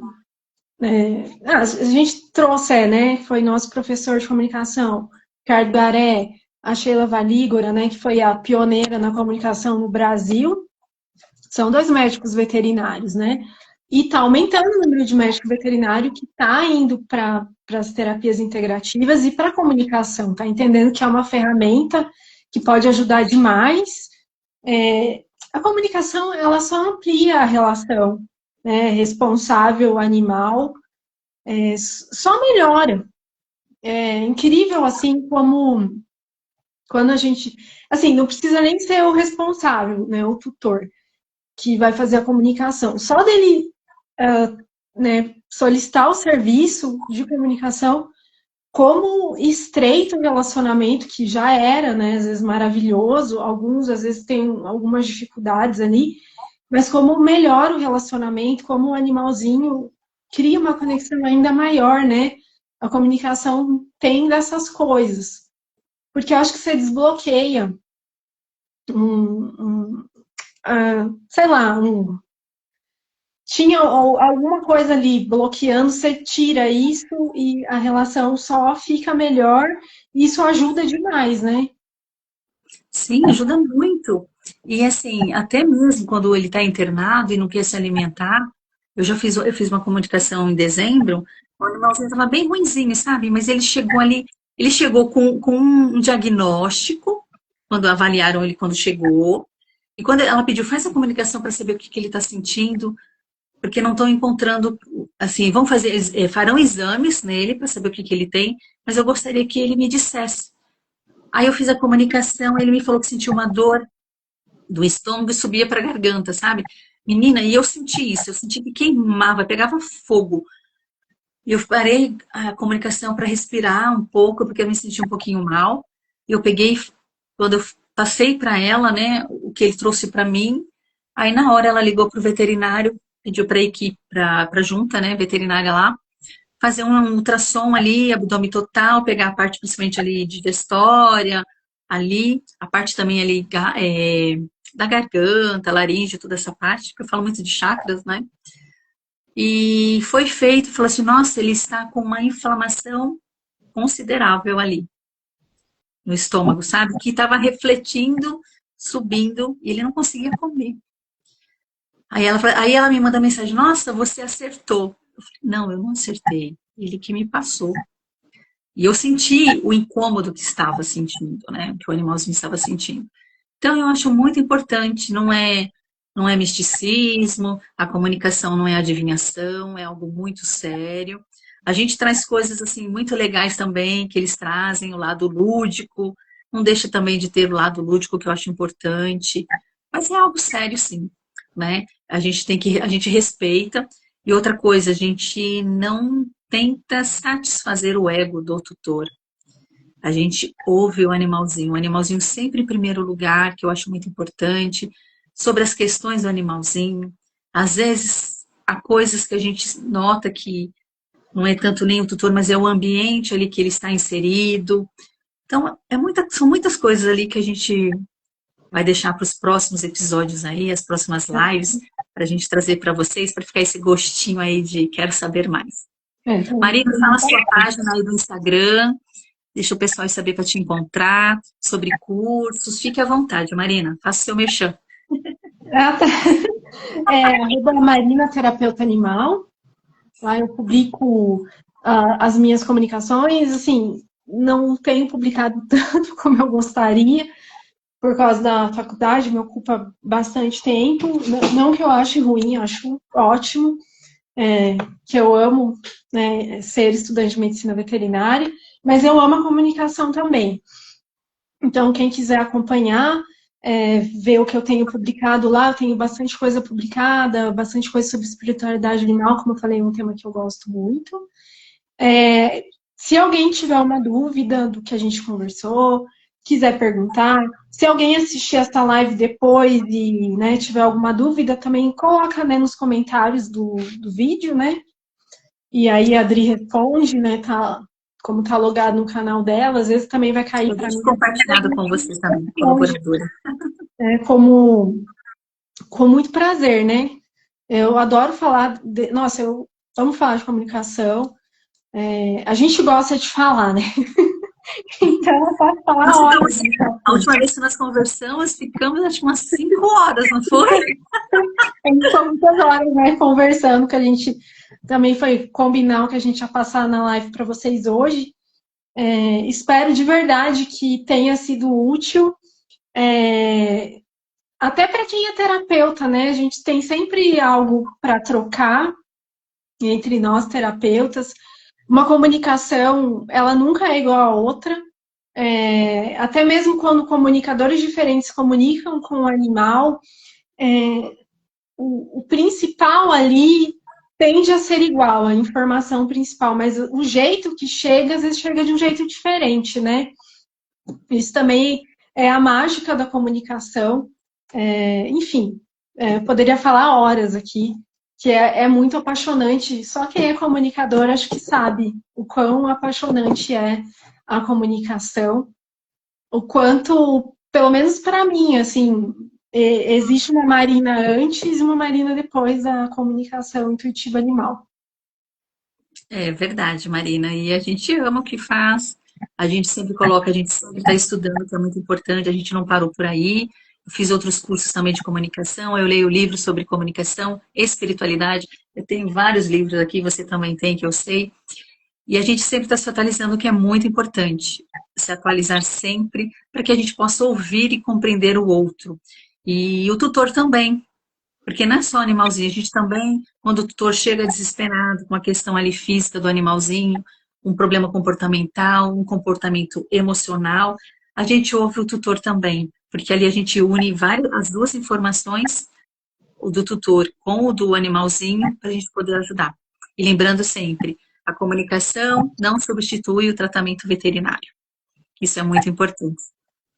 a gente trouxe, né? Foi nosso professor de comunicação, Ricardo Garé, a Sheila Valígora, né? Que foi a pioneira na comunicação no Brasil. São dois médicos veterinários, né? E está aumentando o número de médico veterinário que está indo para as terapias integrativas e para a comunicação, está entendendo que é uma ferramenta que pode ajudar demais. A comunicação, ela só amplia a relação, né, responsável-animal, só melhora. É incrível, assim, como quando a gente... Assim, não precisa nem ser o responsável, né, o tutor, que vai fazer a comunicação. Só dele né, solicitar o serviço de comunicação, como estreita o relacionamento, que já era, né, às vezes maravilhoso, alguns às vezes têm algumas dificuldades ali, mas como melhora o relacionamento, como o animalzinho cria uma conexão ainda maior, né? A comunicação tem dessas coisas. Porque eu acho que você desbloqueia sei lá, tinha alguma coisa ali bloqueando, você tira isso e a relação só fica melhor. E isso ajuda demais, né? Sim, ajuda muito. E assim, até mesmo quando ele está internado e não quer se alimentar, eu fiz uma comunicação em dezembro, o animalzinho estava bem ruinzinho, sabe? Mas ele chegou com um diagnóstico, quando avaliaram ele quando chegou, e quando ela pediu, faz a comunicação para saber o que ele está sentindo, porque não estão encontrando, assim, vão fazer, farão exames nele para saber o que ele tem, mas eu gostaria que ele me dissesse. Aí eu fiz a comunicação, ele me falou que sentiu uma dor do estômago e subia para a garganta, sabe? Menina, e eu senti isso, eu senti que queimava, pegava fogo. E eu parei a comunicação para respirar um pouco, porque eu me senti um pouquinho mal. E eu peguei, quando eu passei para ela, né, o que ele trouxe para mim, aí na hora ela ligou para o veterinário, pediu para a equipe, para a junta, né, veterinária lá, fazer um ultrassom ali, abdômen total, pegar a parte principalmente ali digestória, ali, a parte também ali da garganta, laringe, toda essa parte, porque eu falo muito de chakras, né? E foi feito, falou assim, nossa, ele está com uma inflamação considerável ali no estômago, sabe? Que estava refletindo, subindo, e ele não conseguia comer. Aí ela me manda mensagem, nossa, você acertou. Eu falei, não, eu não acertei. Ele que me passou. E eu senti o incômodo que estava sentindo, né? Que o animalzinho estava sentindo. Então, eu acho muito importante, não é misticismo, a comunicação não é adivinhação, é algo muito sério. A gente traz coisas, assim, muito legais também, que eles trazem, o lado lúdico, não deixa também de ter o lado lúdico, que eu acho importante, mas é algo sério, sim, né? A gente respeita, e outra coisa, a gente não tenta satisfazer o ego do tutor. A gente ouve o animalzinho sempre em primeiro lugar, que eu acho muito importante, sobre as questões do animalzinho. Às vezes, há coisas que a gente nota que não é tanto nem o tutor, mas é o ambiente ali que ele está inserido. Então, são muitas coisas ali que a gente vai deixar para os próximos episódios aí, as próximas lives, para a gente trazer para vocês, para ficar esse gostinho aí de quero saber mais. Então, Marina, fala a sua página aí do Instagram, deixa o pessoal saber para te encontrar, sobre cursos, fique à vontade, Marina, faça o seu merchan. arroba Marina Terapeuta Animal. Lá eu publico as minhas comunicações, assim, não tenho publicado tanto como eu gostaria, por causa da faculdade, me ocupa bastante tempo. Não que eu ache ruim, acho ótimo, que eu amo, né, ser estudante de medicina veterinária, mas eu amo a comunicação também. Então, quem quiser acompanhar, ver o que eu tenho publicado lá, eu tenho bastante coisa publicada, bastante coisa sobre espiritualidade animal, como eu falei, é um tema que eu gosto muito. Se alguém tiver uma dúvida do que a gente conversou, quiser perguntar, se alguém assistir essa live depois e, né, tiver alguma dúvida, também coloca, né, nos comentários do vídeo, né? E aí a Adri responde, né? Como tá logado no canal dela, às vezes também vai cair para mim. Compartilhado com você também, colaboradora. Com muito prazer, né? Eu adoro falar, nossa, eu amo falar de comunicação. A gente gosta de falar, né? Então eu posso falar horas. A última vez que nós conversamos, ficamos acho umas 5 horas, não foi? A gente ficou muitas horas, né, conversando, que a gente também foi combinar o que a gente ia passar na live para vocês hoje. Espero de verdade que tenha sido útil. Até para quem é terapeuta, né? A gente tem sempre algo para trocar entre nós terapeutas. Uma comunicação, ela nunca é igual a outra. Até mesmo quando comunicadores diferentes comunicam com o animal, o principal ali tende a ser igual, a informação principal, mas o jeito que chega, às vezes chega de um jeito diferente, né? Isso também é a mágica da comunicação. Enfim, poderia falar horas aqui, que é muito apaixonante. Só quem é comunicador acho que sabe o quão apaixonante é a comunicação, o quanto, pelo menos para mim, assim, existe uma Marina antes e uma Marina depois da comunicação intuitiva animal. É verdade, Marina, e a gente ama o que faz, a gente sempre coloca, a gente sempre está estudando, que é muito importante, a gente não parou por aí. Eu fiz outros cursos também de comunicação, eu leio livros sobre comunicação, espiritualidade, eu tenho vários livros aqui, você também tem, que eu sei. E a gente sempre está se atualizando, o que é muito importante, se atualizar sempre, para que a gente possa ouvir e compreender o outro. E o tutor também, porque não é só animalzinho, a gente também, quando o tutor chega desesperado com a questão ali física do animalzinho, um problema comportamental, um comportamento emocional, a gente ouve o tutor também, porque ali a gente une as duas informações, o do tutor com o do animalzinho, para a gente poder ajudar. E lembrando sempre, a comunicação não substitui o tratamento veterinário. Isso é muito importante.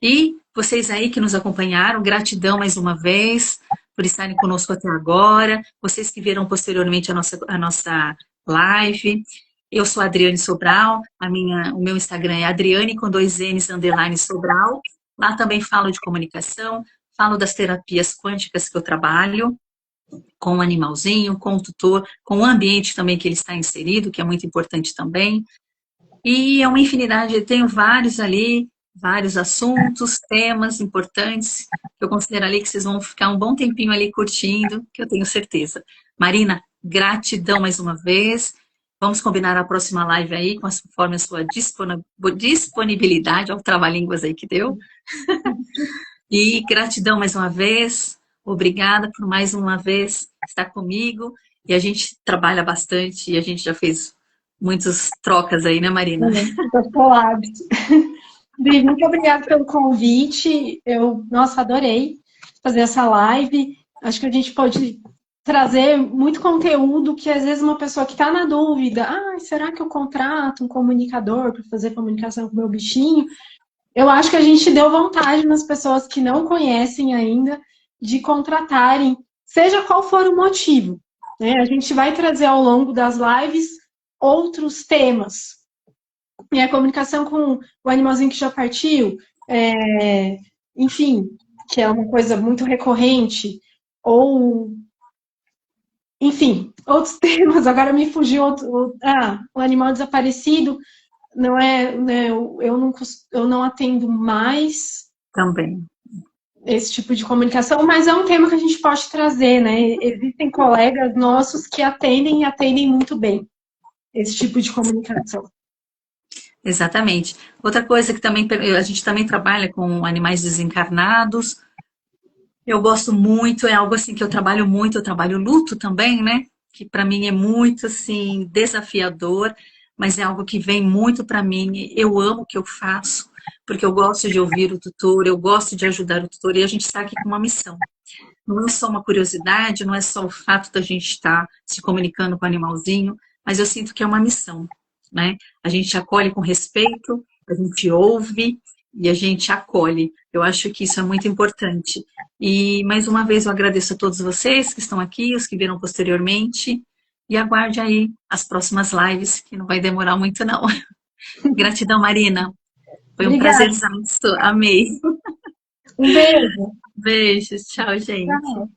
E vocês aí que nos acompanharam, gratidão mais uma vez por estarem conosco até agora. Vocês que viram posteriormente a nossa live. Eu sou a Adriane Sobral, o meu Instagram é Adriane com 2 N's _ Sobral. Lá também falo de comunicação, falo das terapias quânticas que eu trabalho com o animalzinho, com o tutor, com o ambiente também que ele está inserido, que é muito importante também. E é uma infinidade, eu tenho vários ali, vários assuntos, temas importantes, que eu considero ali que vocês vão ficar um bom tempinho ali curtindo, que eu tenho certeza. Marina, gratidão mais uma vez. Vamos combinar a próxima live aí, conforme a sua disponibilidade, ao trava-línguas aí que deu. E gratidão mais uma vez. Obrigada por mais uma vez estar comigo. E a gente trabalha bastante e a gente já fez muitas trocas aí, né, Marina? Muito obrigada pelo convite. Nossa, adorei fazer essa live. Acho que a gente pode trazer muito conteúdo que às vezes uma pessoa que está na dúvida, será que eu contrato um comunicador para fazer comunicação com o meu bichinho? Eu acho que a gente deu vontade nas pessoas que não conhecem ainda de contratarem, seja qual for o motivo, né? A gente vai trazer ao longo das lives outros temas. E a comunicação com o animalzinho que já partiu, enfim, que é uma coisa muito recorrente, ou, enfim, outros temas. Agora me fugiu o animal desaparecido, não é, né, eu não atendo mais Também. esse tipo de comunicação, mas é um tema que a gente pode trazer, né? Existem colegas nossos que atendem e atendem muito bem esse tipo de comunicação. Exatamente. Outra coisa que também a gente também trabalha com animais desencarnados. Eu gosto muito, é algo assim que eu trabalho muito, eu trabalho luto também, né? Que para mim é muito assim desafiador, mas é algo que vem muito para mim. Eu amo o que eu faço, porque eu gosto de ouvir o tutor, eu gosto de ajudar o tutor e a gente está aqui com uma missão. Não é só uma curiosidade, não é só o fato da gente estar se comunicando com o animalzinho, mas eu sinto que é uma missão, né? A gente acolhe com respeito, a gente ouve e a gente acolhe. Eu acho que isso é muito importante. E mais uma vez eu agradeço a todos vocês que estão aqui, os que viram posteriormente, e aguarde aí as próximas lives, que não vai demorar muito não. Gratidão, Marina. Foi um prazer, Obrigada. amei. Um beijo. Beijos, tchau, gente. Tchau.